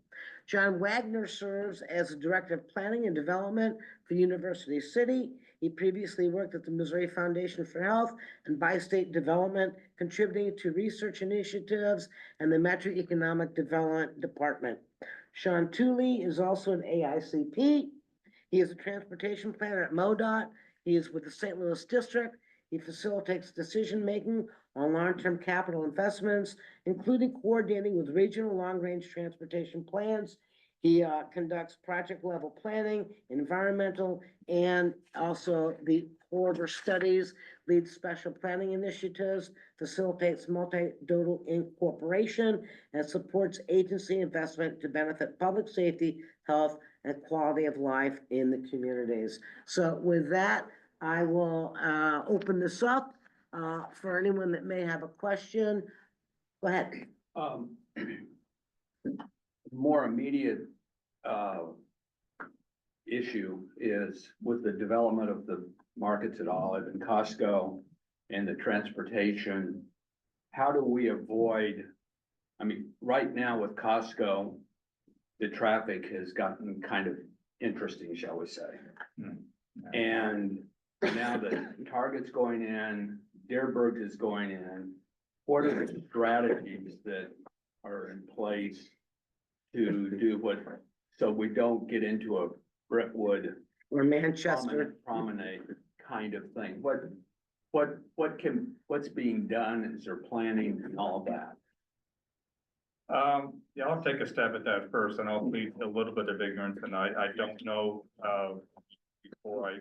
Speaker 1: John Wagner serves as the Director of Planning and Development for University City. He previously worked at the Missouri Foundation for Health and Bi-State Development, contributing to research initiatives and the Metro Economic Development Department. Sean Tooley is also an AICP. He is a transportation planner at MoDOT. He is with the St. Louis District. He facilitates decision-making on long-term capital investments, including coordinating with regional long-range transportation plans. He conducts project-level planning, environmental, and also the corridor studies, leads special planning initiatives, facilitates multimodal incorporation, and supports agency investment to benefit public safety, health, and quality of life in the communities. So with that, I will open this up for anyone that may have a question. Go ahead.
Speaker 7: More immediate issue is with the development of the markets at Olive and Costco and the transportation. How do we avoid, I mean, right now with Costco, the traffic has gotten kind of interesting, shall we say. And now that Target's going in, Deerberg is going in, what are the strategies that are in place to do what, so we don't get into a Brentwood
Speaker 1: Or Manchester.
Speaker 7: promenade kind of thing? What's being done? Is there planning and all of that?
Speaker 4: Yeah, I'll take a stab at that first, and I'll plead a little bit of ignorance, and I don't know, before I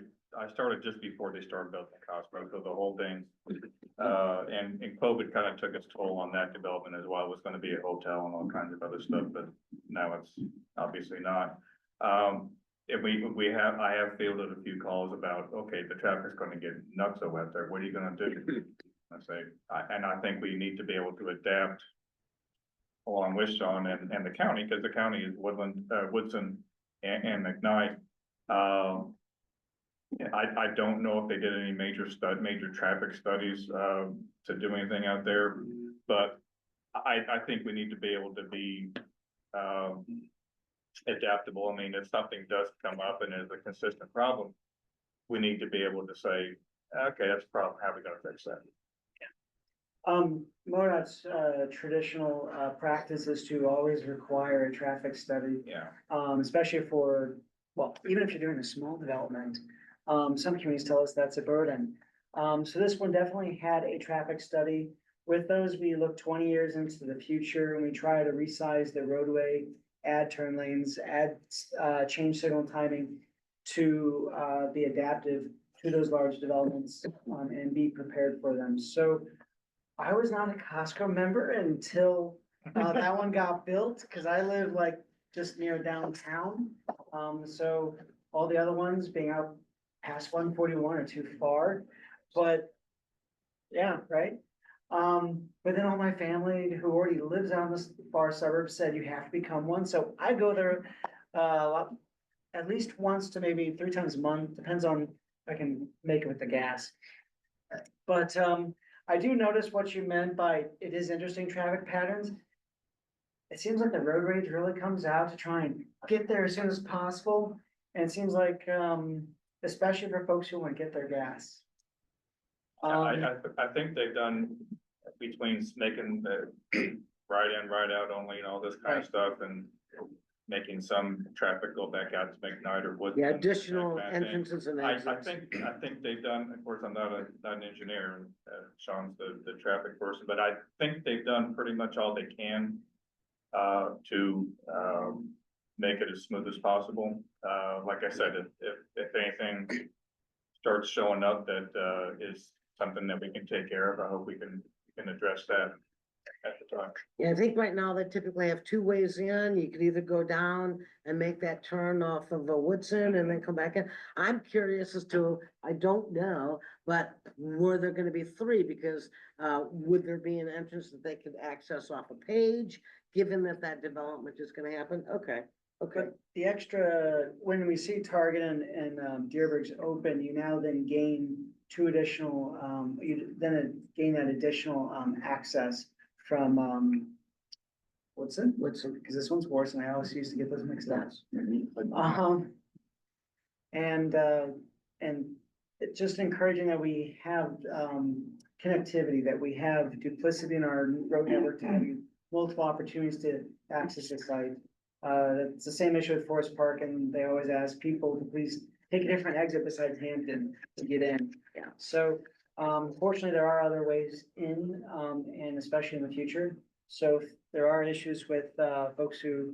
Speaker 4: started just before they started building Costco, so the whole thing. And COVID kind of took its toll on that development as well. It was gonna be a hotel and all kinds of other stuff, but now it's obviously not. If I have fielded a few calls about, okay, the traffic's gonna get nuts out there, what are you gonna do? I think we need to be able to adapt along with Sean and the county, because the county is Woodson and McKnight. I don't know if they did any major traffic studies, to do anything out there, but I think we need to be able to be, adaptable. I mean, if something does come up and is a consistent problem, we need to be able to say, okay, that's a problem, how are we gonna fix that?
Speaker 2: MoDOT's, traditional, practice is to always require a traffic study,
Speaker 4: Yeah.
Speaker 2: especially for, well, even if you're doing a small development. Some communities tell us that's a burden. So this one definitely had a traffic study. With those, we look 20 years into the future and we try to resize the roadway, add turn lanes, change signal timing to, be adaptive to those large developments, and be prepared for them. So I was not a Costco member until, that one got built, cause I live like just near downtown. So all the other ones being out past 141 are too far, but yeah, right? But then all my family who already lives out in the far suburbs said you have to become one, so I go there, at least once to maybe 3 times a month, depends on if I can make it with the gas. But, I do notice what you meant by it is interesting traffic patterns. It seems like the road rage really comes out to try and get there as soon as possible. And it seems like, especially for folks who want to get their gas.
Speaker 4: I think they've done between making the ride in, ride out only and all this kind of stuff and making some traffic go back out to McKnight or Woodson.
Speaker 1: Yeah, additional
Speaker 4: that kind of thing.
Speaker 1: entrances and
Speaker 4: I
Speaker 1: exits.
Speaker 4: think they've done, of course, I'm not an engineer, and Sean's the traffic person, but I think they've done pretty much all they can to make it as smooth as possible. Like I said, if anything starts showing up that is something that we can take care of, I hope we can address that at the time.
Speaker 1: Yeah, I think right now they typically have 2 ways in. You could either go down and make that turn off of Woodson and then come back in. I'm curious as to, I don't know, but were there gonna be 3? Because, would there be an entrance that they could access off a page, given that development is gonna happen? Okay.
Speaker 2: But the extra, when we see Target and Deerberg's open, you now then gain 2 additional, you then gain that additional, access from, Woodson?
Speaker 1: Woodson.
Speaker 2: Because this one's worse and I always used to get those mixed up. And it's just encouraging that we have, connectivity, that we have duplicity in our road network to have multiple opportunities to access the site. It's the same issue with Forest Park, and they always ask people to please take a different exit besides Hampton to get in.
Speaker 1: Yeah.
Speaker 2: So, fortunately, there are other ways in, and especially in the future. So if there are issues with, folks who,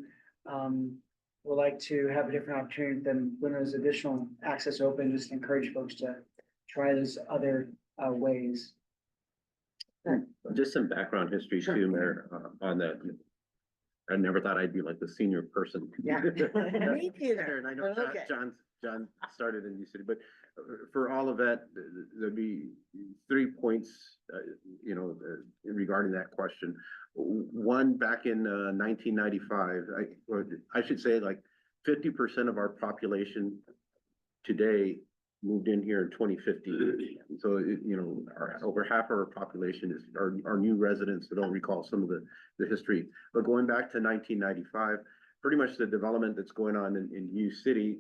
Speaker 2: would like to have a different opportunity, then when there's additional access open, just encourage folks to try those other, ways.
Speaker 3: Just some background history
Speaker 1: Sure.
Speaker 3: too, Mayor, on that. I never thought I'd be like the senior person.
Speaker 1: Yeah. Me neither,
Speaker 3: And I know
Speaker 1: but okay.
Speaker 3: John started in New City, but for all of that, there'd be 3 points, regarding that question. One, back in 1995, I should say like 50% of our population today moved in here in 2015. So, over half of our population are new residents that don't recall some of the history. But going back to 1995, pretty much the development that's going on in U City,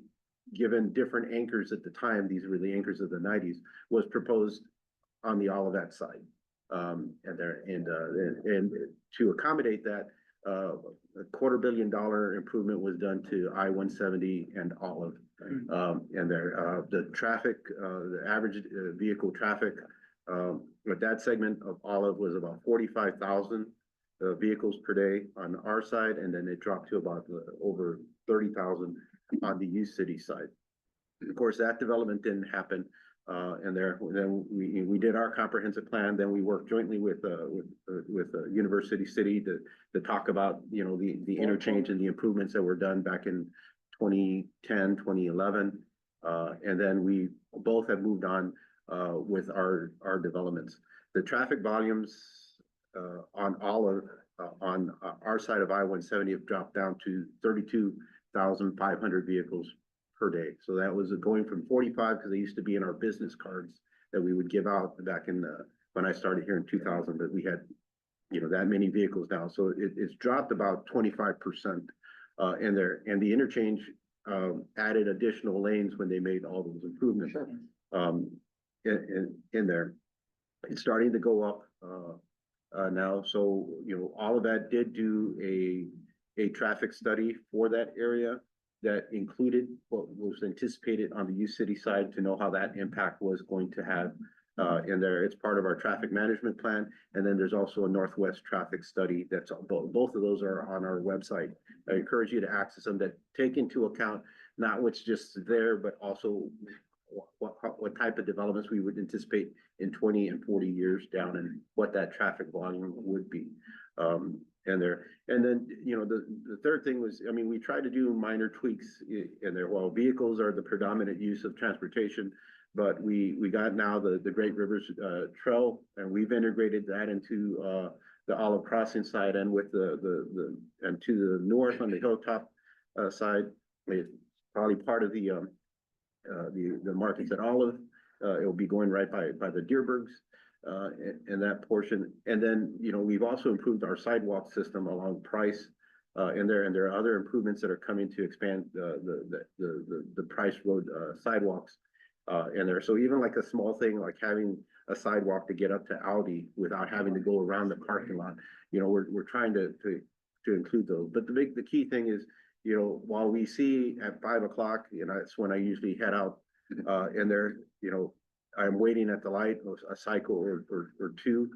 Speaker 3: given different anchors at the time, these were the anchors of the 90s, was proposed on the Olivet side And to accommodate that, $250 million improvement was done to I-170 and Olive. And the traffic, the average vehicle traffic, with that segment of Olive was about 45,000 vehicles per day on our side, and then it dropped to about over 30,000 on the U City side. Of course, that development didn't happen. Then we did our comprehensive plan, then we worked jointly with University City to talk about, you know, the interchange and the improvements that were done back in 2010, 2011. And then we both have moved on with our developments. The traffic volumes on Olive, on our side of I-170 have dropped down to 32,500 vehicles per day. So that was going from 45, because they used to be in our business cards that we would give out back in when I started here in 2000, but we had, you know, that many vehicles now. So it's dropped about 25% in there. And the interchange added additional lanes when they made all those improvements in there. It's starting to go up now. So, you know, all of that did do a traffic study for that area that included what was anticipated on the U City side to know how that impact was going to have in there. It's part of our traffic management plan. And then there's also a Northwest traffic study that's both of those are on our website. I encourage you to access them, that take into account not what's just there, but also what type of developments we would anticipate in 20 and 40 years down, and what that traffic volume would be. And then, you know, the third thing was, I mean, we tried to do minor tweaks in there. While vehicles are the predominant use of transportation, but we got now the Great Rivers Trail, and we've integrated that into the Olive Crossing side, and with and to the north on the Hilltop side, it's probably part of the markets at Olive. It will be going right by the Deerbergs. In that portion. And then, you know, we've also improved our sidewalk system along Price and there are other improvements that are coming to expand the Price Road sidewalks in there. So even like a small thing like having a sidewalk to get up to Aldi without having to go around the parking lot, you know, we're trying to include those. But the key thing is, you know, while we see at 5 o'clock, you know, it's when I usually head out in there, you know, I'm waiting at the light, a cycle or two.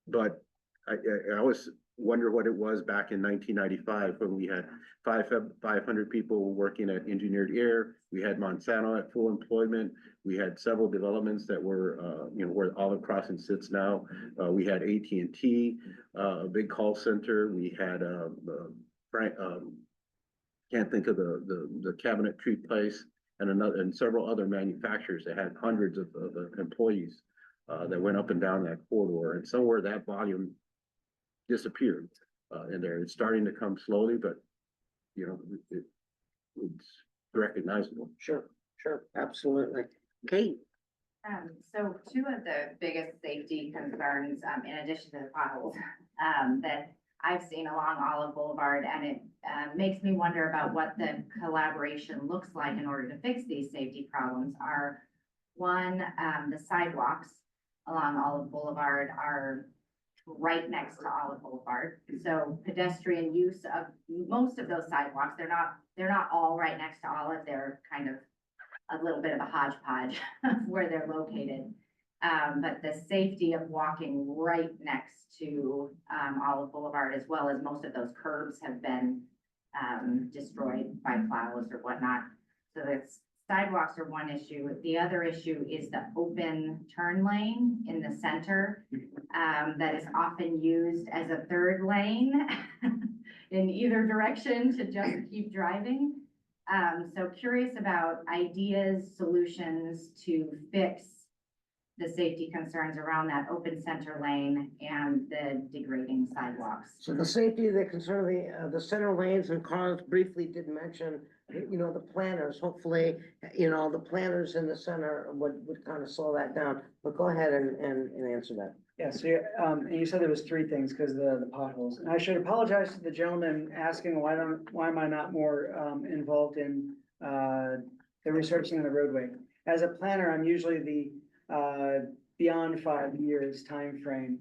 Speaker 3: But I always wonder what it was back in 1995 when we had 500 people working at Engineered Air. We had Monsanto at full employment. We had several developments that were, you know, where Olive Crossing sits now. We had AT&T, a big call center. We had can't think of the cabinet tree place. And several other manufacturers that had hundreds of employees that went up and down that corridor, and somewhere that volume disappeared in there. It's starting to come slowly, but you know, it's recognizable.
Speaker 1: Sure, absolutely. Kate?
Speaker 8: So two of the biggest safety concerns, in addition to the potholes, that I've seen along Olive Boulevard, and it makes me wonder about what the collaboration looks like in order to fix these safety problems are, one, the sidewalks along Olive Boulevard are right next to Olive Boulevard. So pedestrian use of most of those sidewalks, they're not all right next to Olive. They're kind of a little bit of a hodgepodge where they're located. But the safety of walking right next to Olive Boulevard, as well as most of those curbs have been destroyed by plows or whatnot. So the sidewalks are one issue. The other issue is the open turn lane in the center that is often used as a third lane in either direction to just keep driving. So curious about ideas, solutions to fix the safety concerns around that open center lane and the degrading sidewalks.
Speaker 1: So the safety, the concern of the center lanes, and Carl briefly did mention, you know, the planners, hopefully, you know, the planners in the center would kind of slow that down. But go ahead and answer that.
Speaker 2: Yeah, so and you said there was three things because of the potholes. And I should apologize to the gentleman asking why am I not more involved in the researching of the roadway. As a planner, I'm usually the beyond 5 years timeframe.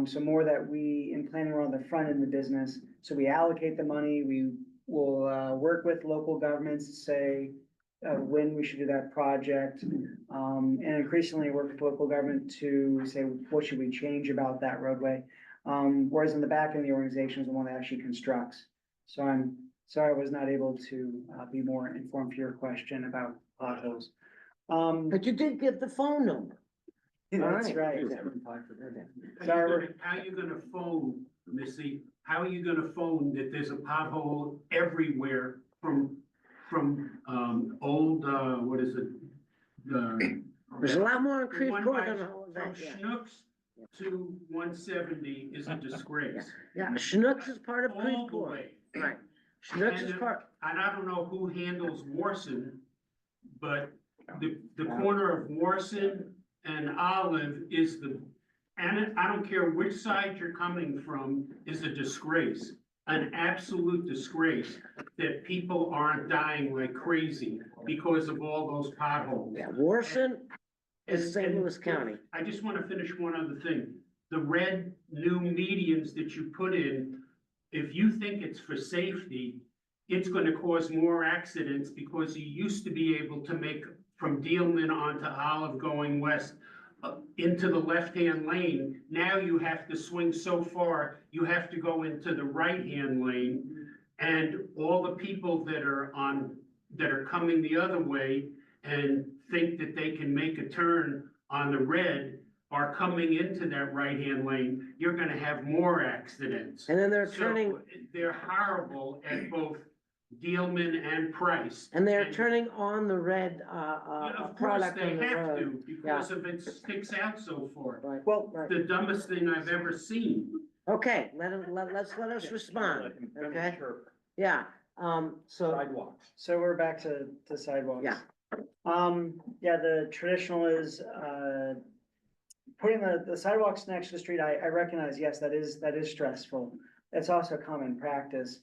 Speaker 2: So more that we, in planning, we're on the front end of the business, so we allocate the money, we will, work with local governments to say, when we should do that project. And increasingly work with local government to say, what should we change about that roadway? Whereas in the back end of the organization is the one that actually constructs. So I'm sorry I was not able to, be more informed for your question about potholes.
Speaker 1: But you did give the phone number.
Speaker 2: That's
Speaker 1: All
Speaker 2: right.
Speaker 6: How you gonna phone, Missy? How are you gonna phone that there's a pothole everywhere from, old, what is it?
Speaker 1: There's a lot more in Creve
Speaker 6: One
Speaker 1: Court
Speaker 6: by-
Speaker 1: than the whole
Speaker 6: From
Speaker 1: event, yeah.
Speaker 6: Schnucks to 170 is a disgrace.
Speaker 1: Yeah, Schnucks is part of
Speaker 6: All
Speaker 1: Creve
Speaker 6: the
Speaker 1: Court,
Speaker 6: way.
Speaker 1: right. Schnucks is
Speaker 6: And,
Speaker 1: part,
Speaker 6: And I don't know who handles Warson, but the corner of Warson and Olive is and I don't care which side you're coming from, is a disgrace. An absolute disgrace that people aren't dying like crazy because of all those potholes.
Speaker 1: yeah, Warson is St.
Speaker 6: And-
Speaker 1: Louis County.
Speaker 6: I just wanna finish one other thing. The red new medians that you put in, if you think it's for safety, it's gonna cause more accidents because you used to be able to make from Dealman onto Olive going west into the left-hand lane. Now you have to swing so far, you have to go into the right-hand lane. And all the people that are coming the other way and think that they can make a turn on the red are coming into that right-hand lane, you're gonna have more accidents.
Speaker 1: And then they're
Speaker 6: So,
Speaker 1: turning,
Speaker 6: they're horrible at both Dealman and Price.
Speaker 1: and they're turning on the red,
Speaker 6: Yeah, of course,
Speaker 1: product
Speaker 6: they
Speaker 1: on the
Speaker 6: have
Speaker 1: road.
Speaker 6: to, because if it sticks out so far.
Speaker 1: Right,
Speaker 2: Well,
Speaker 1: right.
Speaker 6: The dumbest thing I've ever seen.
Speaker 1: Okay, let us respond, okay? Yeah, so,
Speaker 7: Sidewalks.
Speaker 2: so we're back to sidewalks.
Speaker 1: Yeah.
Speaker 2: Yeah, the traditional is, putting the sidewalks next to the street, I recognize, yes, that is stressful. It's also common practice,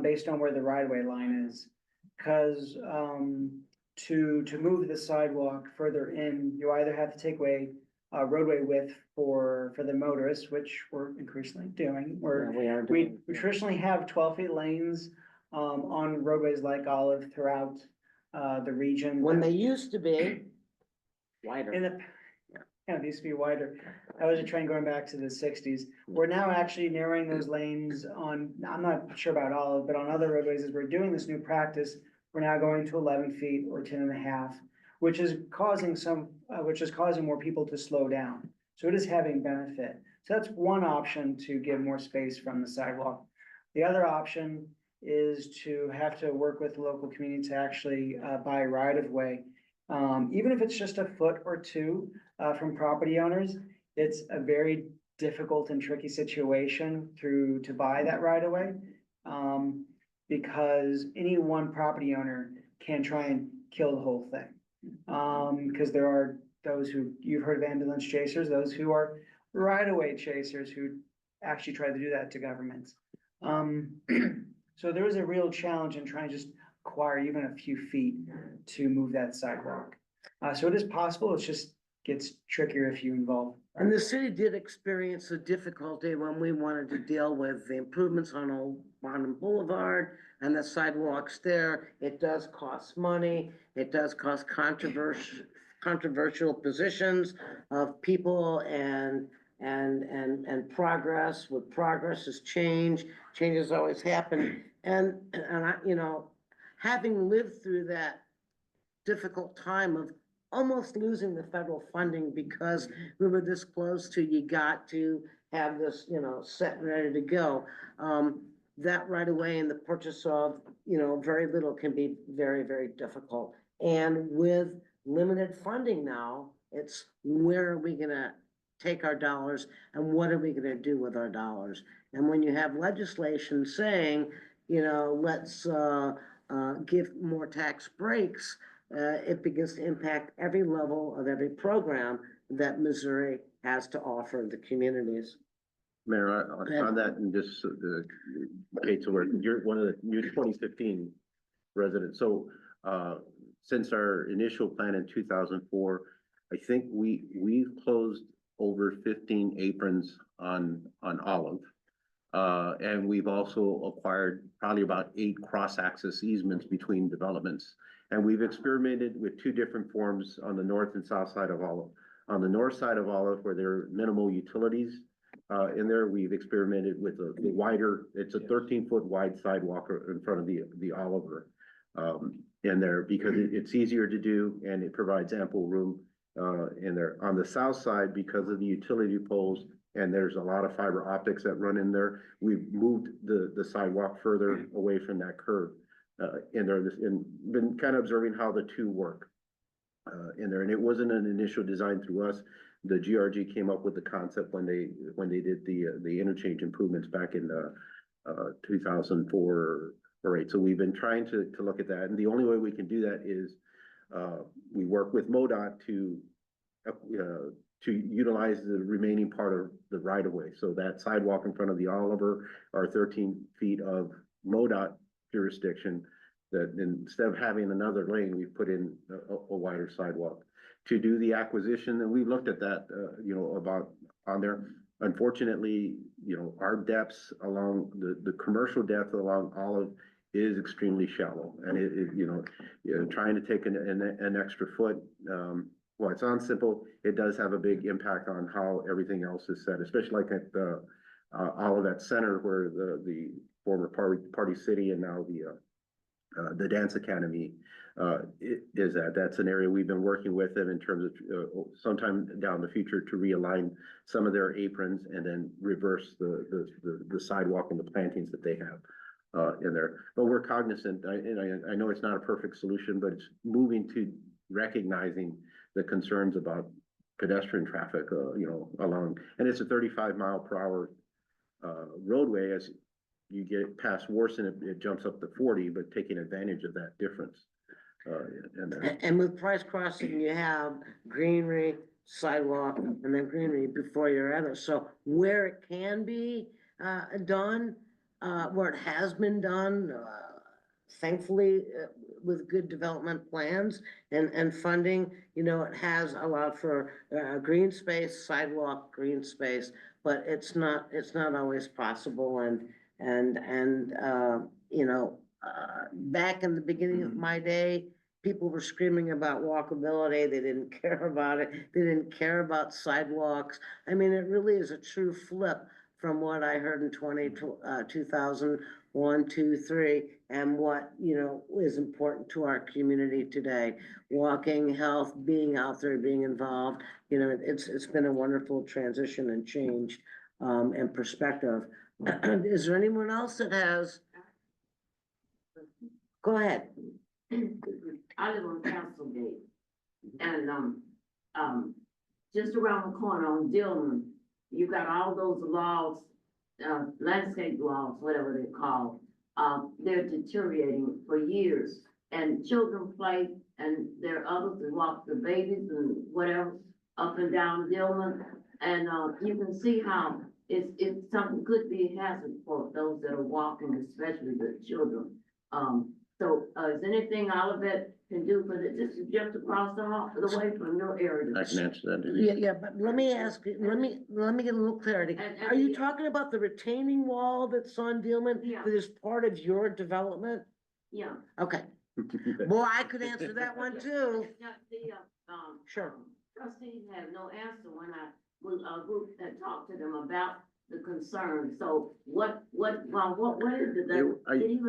Speaker 2: based on where the right of way line is. Cause, to move the sidewalk further in, you either have to take away, roadway width for the motorists, which we're increasingly doing.
Speaker 1: yeah, we are
Speaker 2: We
Speaker 1: doing.
Speaker 2: traditionally have 12 feet lanes, on roadways like Olive throughout, the region.
Speaker 1: When they used to be wider.
Speaker 2: In the, yeah, it used to be wider. That was a trend going back to the 60s. We're now actually narrowing those lanes on, I'm not sure about Olive, but on other roadways, as we're doing this new practice, we're now going to 11 feet or 10.5, which is causing more people to slow down. So it is having benefit. So that's one option to give more space from the sidewalk. The other option is to have to work with the local community to actually, buy right of way. Even if it's just a foot or two, from property owners, it's a very difficult and tricky situation to buy that right of way. Because any one property owner can try and kill the whole thing. Because there are those who, you've heard of ambulance chasers, those who are right of way chasers who actually try to do that to governments. So there is a real challenge in trying to just acquire even a few feet to move that sidewalk. So it is possible, it just gets trickier if you involve.
Speaker 1: And the city did experience a difficulty when we wanted to deal with the improvements on Old Bottom Boulevard and the sidewalks there. It does cost money. It does cost controversial positions of people and progress. With progress is change. Changes always happen. And I, having lived through that difficult time of almost losing the federal funding because we were this close to, you got to have this, set and ready to go. That right away and the purchase of, very little can be very, very difficult. And with limited funding now, it's where are we gonna take our dollars and what are we gonna do with our dollars? And when you have legislation saying, let's give more tax breaks, it begins to impact every level of every program that Missouri has to offer the communities.
Speaker 3: Mayor, on that, and just Kate's aware, you're one of the new 2015 residents. So, since our initial plan in 2004, I think we've closed over 15 aprons on Olive. And we've also acquired probably about 8 cross-access easements between developments. And we've experimented with 2 different forms on the north and south side of Olive. On the north side of Olive, where there are minimal utilities, in there, we've experimented with the wider, it's a 13-foot wide sidewalk in front of the Oliver. In there, because it's easier to do and it provides ample room, in there. On the south side, because of the utility poles, and there's a lot of fiber optics that run in there, we've moved the sidewalk further away from that curve. In there, and been kind of observing how the 2 work. In there, and it wasn't an initial design through us. The GRG came up with the concept when they did the interchange improvements back in 2004 or 8. So we've been trying to look at that, and the only way we can do that is we work with MoDOT to utilize the remaining part of the right of way. So that sidewalk in front of the Oliver are 13 feet of MoDOT jurisdiction, that instead of having another lane, we put in a wider sidewalk to do the acquisition. And we looked at that, about on there. Unfortunately, our depths along the commercial depth along Olive is extremely shallow, and trying to take an extra foot, well, it's on simple. It does have a big impact on how everything else is set, especially like at Olive at Center, where the former Party City and now the Dance Academy is at. That's an area we've been working with them in terms of sometime down the future to realign some of their aprons and then reverse the sidewalk and the plantings that they have in there. But we're cognizant, I know it's not a perfect solution, but it's moving to recognizing the concerns about pedestrian traffic, along, and it's a 35-mile-per-hour roadway. As you get past Warson, it jumps up to 40, but taking advantage of that difference.
Speaker 1: And with Price Crossing, you have greenery, sidewalk, and then greenery before you're at it. So where it can be done, where it has been done, thankfully, with good development plans and funding, it has allowed for green space, sidewalk, green space, but it's not always possible. Back in the beginning of my day, people were screaming about walkability. They didn't care about it. They didn't care about sidewalks. I mean, it really is a true flip from what I heard in 2001, 2, 3, and what, is important to our community today. Walking, health, being out there, being involved, it's been a wonderful transition and change, and perspective. Is there anyone else that has? Go ahead.
Speaker 9: I live on Castlegate, and, just around the corner on Dillman, you got all those logs, landscape logs, whatever they're called. They're deteriorating for years, and children play, and there are others that walk the babies and whatever up and down Dillman, and, you can see how it's something could be a hazard for those that are walking, especially the children. So, is anything Olivet can do for it? This is just across the way from your area.
Speaker 3: I can answer that.
Speaker 1: Yeah, but let me ask you, let me get a little clarity.
Speaker 9: And
Speaker 1: Are you talking about the retaining wall that's on Dillman?
Speaker 9: Yeah.
Speaker 1: That is part of your development?
Speaker 9: Yeah.
Speaker 1: Okay, boy, I could answer that one too. Sure.
Speaker 9: Trustees have no answer when a group that talked to them about the concern. So what is it that?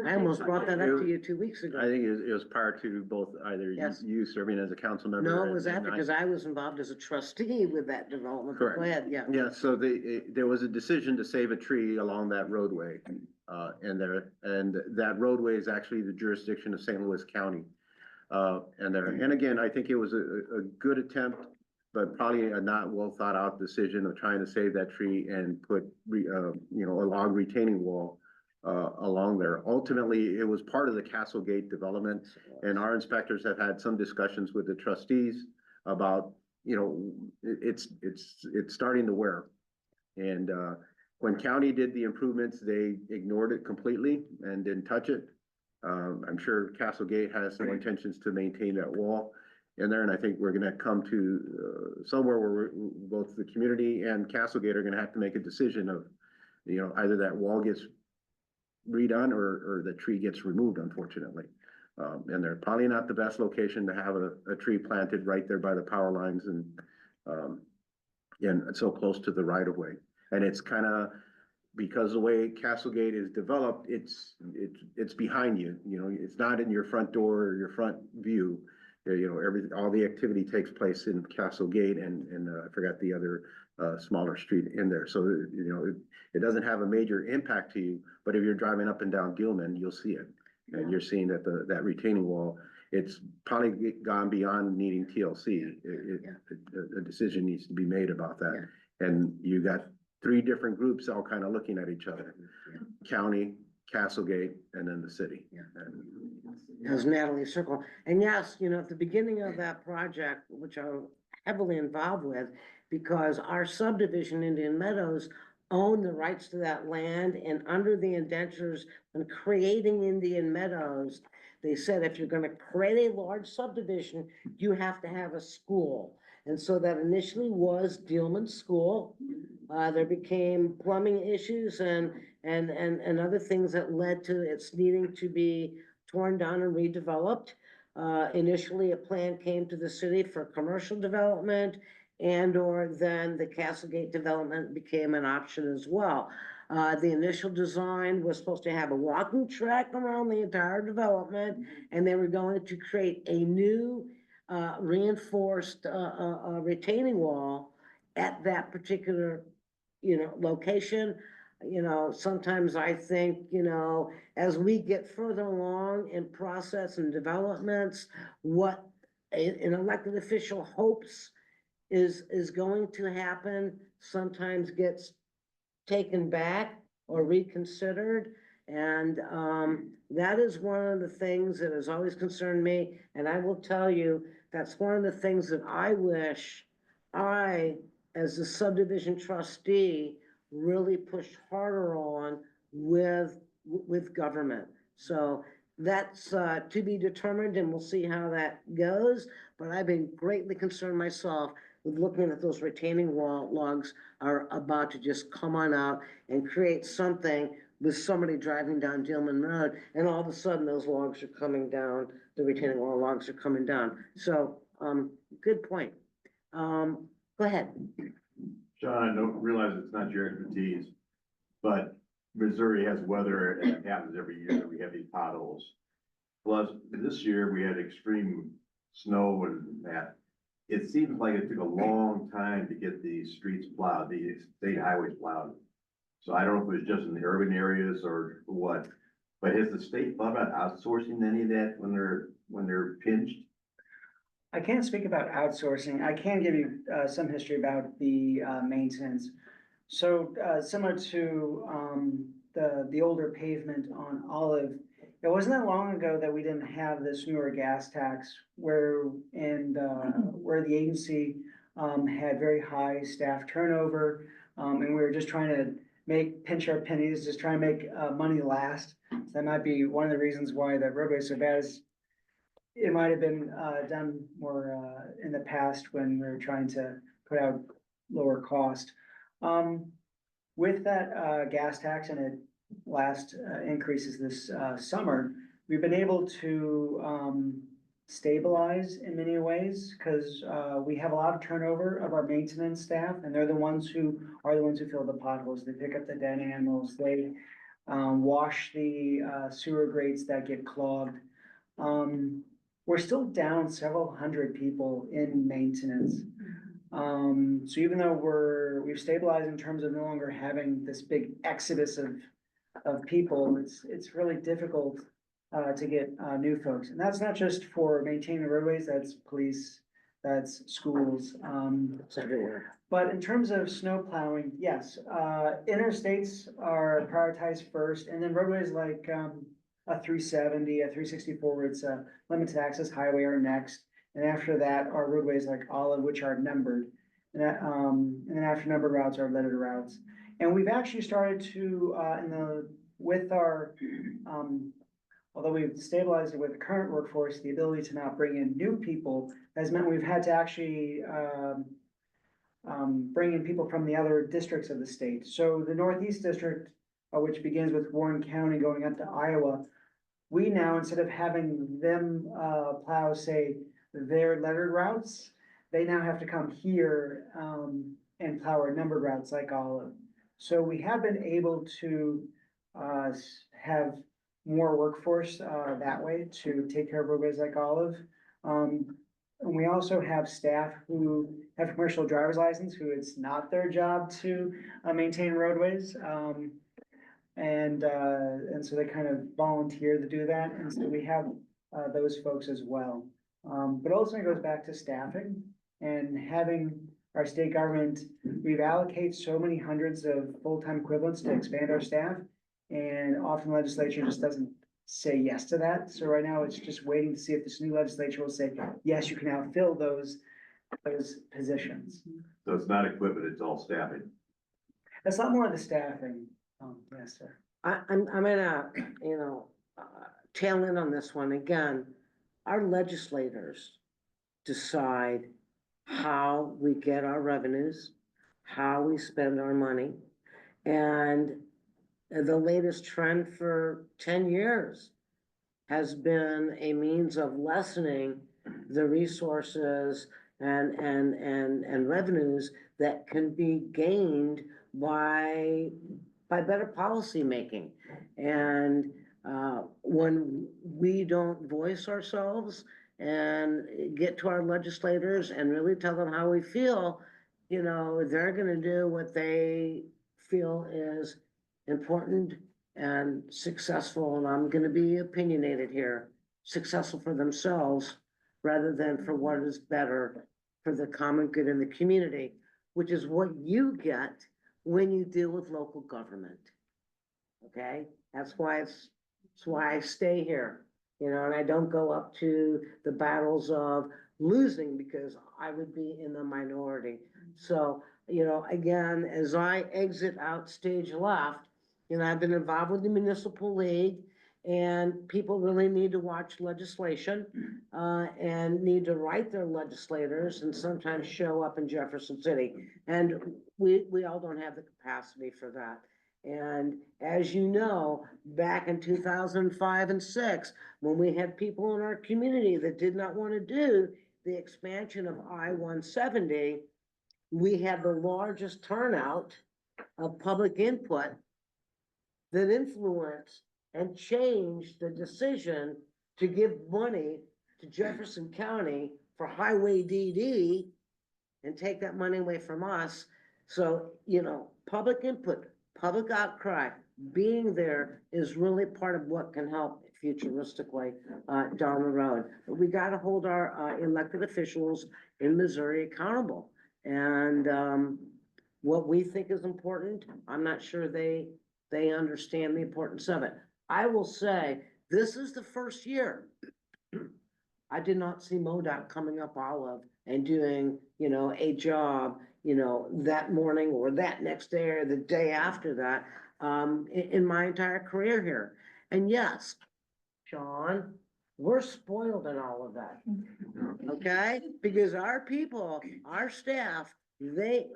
Speaker 1: I almost brought that up to you 2 weeks
Speaker 3: I
Speaker 1: ago.
Speaker 3: think it was prior to both either
Speaker 1: Yes.
Speaker 3: you serving as a council member.
Speaker 1: No, it was
Speaker 3: and
Speaker 1: after,
Speaker 3: I-
Speaker 1: because I was involved as a trustee with that development. But
Speaker 3: Correct.
Speaker 1: Go ahead, yeah.
Speaker 3: Yeah, so there was a decision to save a tree along that roadway. And that roadway is actually the jurisdiction of St. Louis County. And again, I think it was a good attempt, but probably a not well thought out decision of trying to save that tree and put, a log retaining wall along there. Ultimately, it was part of the Castlegate development, and our inspectors have had some discussions with the trustees about, it's starting to wear. And when county did the improvements, they ignored it completely and didn't touch it. I'm sure Castlegate has no intentions to maintain that wall. in there, and I think we're gonna come to, somewhere where both the community and Castlegate are gonna have to make a decision of, either that wall gets redone or the tree gets removed, unfortunately. And they're probably not the best location to have a tree planted right there by the power lines and so close to the right of way. And it's kind of, because the way Castlegate is developed, it's behind you, it's not in your front door or your front view. All the activity takes place in Castlegate and I forgot the other smaller street in there. So, it doesn't have a major impact to you, but if you're driving up and down Gilman, you'll see it. And you're seeing that that retaining wall, it's probably gone beyond needing TLC. A decision needs to be made about that. And you got 3 different groups all kind of looking at each other. County, Castlegate, and then the city.
Speaker 1: As Natalie Circle. And yes, at the beginning of that project, which I'm heavily involved with, because our subdivision, Indian Meadows, owned the rights to that land, and under the indentures and creating Indian Meadows, they said, if you're gonna create a large subdivision, you have to have a school. And so that initially was Dealman School. There became plumbing issues and other things that led to its needing to be torn down and redeveloped. Initially, a plan came to the city for commercial development, or then the Castlegate development became an option as well. The initial design was supposed to have a walking track around the entire development, and they were going to create a new reinforced retaining wall at that particular, location. Sometimes I think, as we get further along in process and developments, what an elected official hopes is going to happen sometimes gets taken back or reconsidered. And that is one of the things that has always concerned me. And I will tell you, that's one of the things that I wish I, as a subdivision trustee, really pushed harder on with government. So that's to be determined, and we'll see how that goes. But I've been greatly concerned myself with looking at those retaining wall logs are about to just come on out and create something with somebody driving down Dillman Road, and all of a sudden those logs are coming down, the retaining wall logs are coming down. So, good point. Go ahead.
Speaker 10: Sean, I don't realize it's not your expertise, but Missouri has weather and it happens every year that we have these potholes. Plus, this year we had extreme snow and that. It seems like it took a long time to get these streets plowed, these state highways plowed. So I don't know if it was just in the urban areas or what, but has the state thought about outsourcing any of that when they're pinched?
Speaker 2: I can't speak about outsourcing. I can give you some history about the maintenance. So similar to the older pavement on Olive, it wasn't that long ago that we didn't have this newer gas tax where the agency had very high staff turnover, and we were just trying to pinch our pennies, just trying to make money last. So that might be one of the reasons why the roadway is so bad. It might have been done more in the past when we were trying to put out lower cost. With that gas tax and it last increases this summer, we've been able to stabilize in many ways because we have a lot of turnover of our maintenance staff, and they're the ones who fill the potholes. They pick up the dead animals, they wash the sewer grates that get clogged. We're still down several hundred people in maintenance. So even though we've stabilized in terms of no longer having this big exodus of people, it's really difficult to get new folks. And that's not just for maintaining the roadways, that's police, that's schools.
Speaker 1: It's everywhere.
Speaker 2: But in terms of snow plowing, yes, interstates are prioritized first, and then roadways like a 370, a 364, where it's a limited access highway are next. And after that are roadways like Olive, which are numbered. And then after numbered routes are lettered routes. And we've actually started to, with our although we've stabilized it with the current workforce, the ability to now bring in new people has meant we've had to actually, bring in people from the other districts of the state. So the Northeast District, which begins with Warren County going up to Iowa, we now, instead of having them, plow, say, their lettered routes, they now have to come here, and plow our numbered routes like Olive. So we have been able to, have more workforce, that way to take care of roadways like Olive. And we also have staff who have commercial driver's license, who it's not their job to, maintain roadways. And so they kind of volunteer to do that, and so we have, those folks as well. But also it goes back to staffing and having our state government, we've allocated so many hundreds of full-time equivalents to expand our staff. And often legislature just doesn't say yes to that. So right now it's just waiting to see if this new legislature will say, yes, you can now fill those positions.
Speaker 10: So it's not equipment, it's all staffing.
Speaker 2: That's a lot more of the staffing. Yes, sir.
Speaker 1: I'm gonna, tail in on this one again. Our legislators decide how we get our revenues, how we spend our money. And the latest trend for 10 years has been a means of lessening the resources and revenues that can be gained by better policy making. And when we don't voice ourselves and get to our legislators and really tell them how we feel, they're gonna do what they feel is important and successful, and I'm gonna be opinionated here, successful for themselves rather than for what is better for the common good in the community, which is what you get when you deal with local government. Okay, that's why I stay here, and I don't go up to the battles of losing because I would be in the minority. So, again, as I exit out stage left, I've been involved with the municipal league, and people really need to watch legislation, and need to write their legislators and sometimes show up in Jefferson City. And we all don't have the capacity for that. And as you know, back in 2005 and 6, when we had people in our community that did not want to do the expansion of I-170, we had the largest turnout of public input that influenced and changed the decision to give money to Jefferson County for Highway DD and take that money away from us. So, public input, public outcry, being there is really part of what can help futuristically down the road. But we got to hold our elected officials in Missouri accountable. And what we think is important, I'm not sure they understand the importance of it. I will say, this is the first year I did not see MoDOT coming up Olive and doing, a job, that morning or that next day or the day after that, in my entire career here. And yes, Sean, we're spoiled in all of that. Okay? Because our people, our staff, they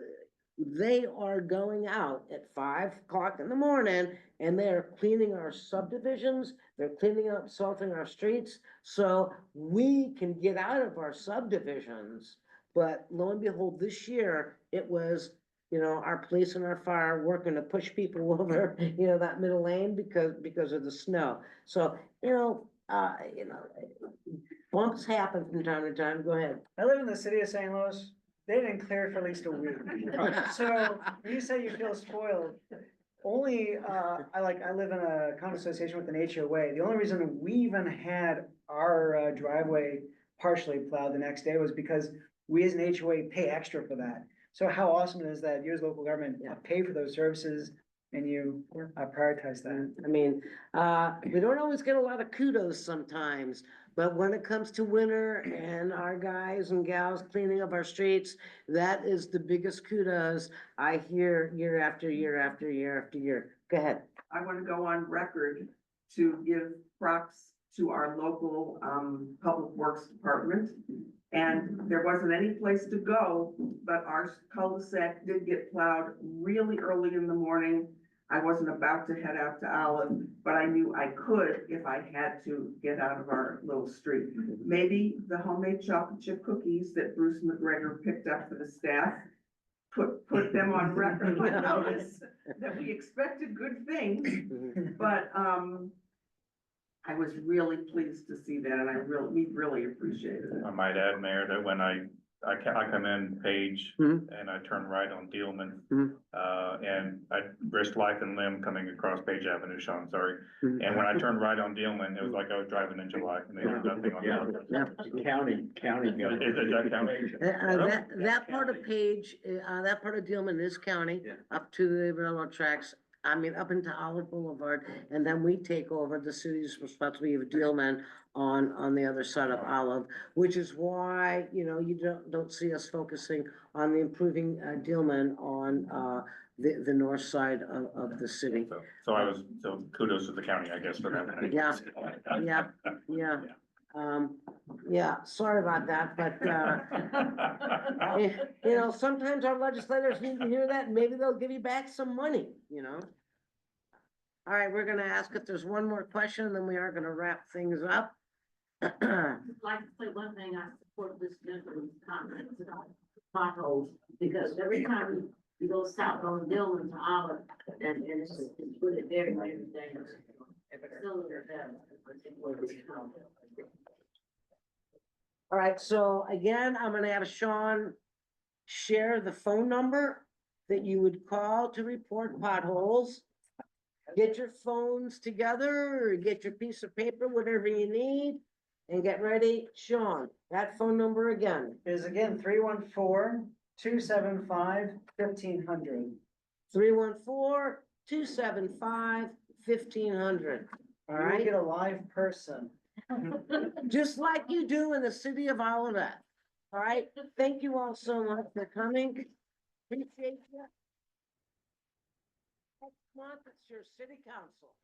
Speaker 1: are going out at 5 o'clock in the morning and they're cleaning our subdivisions, they're cleaning up, salting our streets, so we can get out of our subdivisions. But lo and behold, this year, it was, our police and our fire working to push people over, that middle lane because of the snow. So, bumps happen from time to time. Go ahead.
Speaker 2: I live in the city of St. Louis. They didn't clear it for at least a week. So when you say you feel spoiled, only, I live in a condo association with an HOA. The only reason we even had our driveway partially plowed the next day was because we as an HOA pay extra for that. So how awesome is that you as local government pay for those services and you prioritize that?
Speaker 1: I mean, we don't always get a lot of kudos sometimes, but when it comes to winter and our guys and gals cleaning up our streets, that is the biggest kudos I hear year after year after year after year. Go ahead.
Speaker 11: I want to go on record to give props to our local, Public Works Department. And there wasn't any place to go, but our cul-de-sac did get plowed really early in the morning. I wasn't about to head out to Olive, but I knew I could if I had to get out of our little street. Maybe the homemade chocolate chip cookies that Bruce McGregor picked up for the staff, put them on record with notice that we expected good things, but, I was really pleased to see that, and we really appreciated it.
Speaker 4: I might add, Mayor, that when I come in Page
Speaker 1: Mhm.
Speaker 4: and I turn right on Dealman.
Speaker 1: Mhm.
Speaker 4: And I risked life and limb coming across Page Avenue, Sean, sorry.
Speaker 1: Mhm.
Speaker 4: And when I turned right on Dealman, it was like I was driving in July and they had nothing on
Speaker 7: Yeah.
Speaker 4: the road.
Speaker 1: Yeah.
Speaker 7: County
Speaker 4: Is
Speaker 7: government.
Speaker 4: it that county?
Speaker 1: That part of Page, that part of Dealman is county,
Speaker 7: Yeah.
Speaker 1: up to the railroad tracks. I mean, up into Olive Boulevard, and then we take over the city's responsibility of Dealman on the other side of Olive, which is why, you know, you don't see us focusing on the improving, Dealman on, the north side of the city.
Speaker 4: So kudos to the county, I guess, for that.
Speaker 1: Yeah. Yeah, yeah, sorry about that, but, you know, sometimes our legislators need to hear that, and maybe they'll give you back some money, you know? All right, we're gonna ask if there's one more question, and then we are gonna wrap things up.
Speaker 9: I'd like to say one thing, I support this gentleman's comments about potholes, because every time you go south on Dillon to Olive, and it's really very, very dangerous.
Speaker 1: All right, so again, I'm gonna have Sean share the phone number that you would call to report potholes. Get your phones together, or get your piece of paper, whatever you need, and get ready. Sean, that phone number again,
Speaker 2: Is again 314-275-1500.
Speaker 1: 314-275-1500. All
Speaker 2: You will
Speaker 1: right,
Speaker 2: get a live person.
Speaker 1: just like you do in the city of Olivet. All right, thank you all so much for coming. Appreciate you. Next month, it's your city council.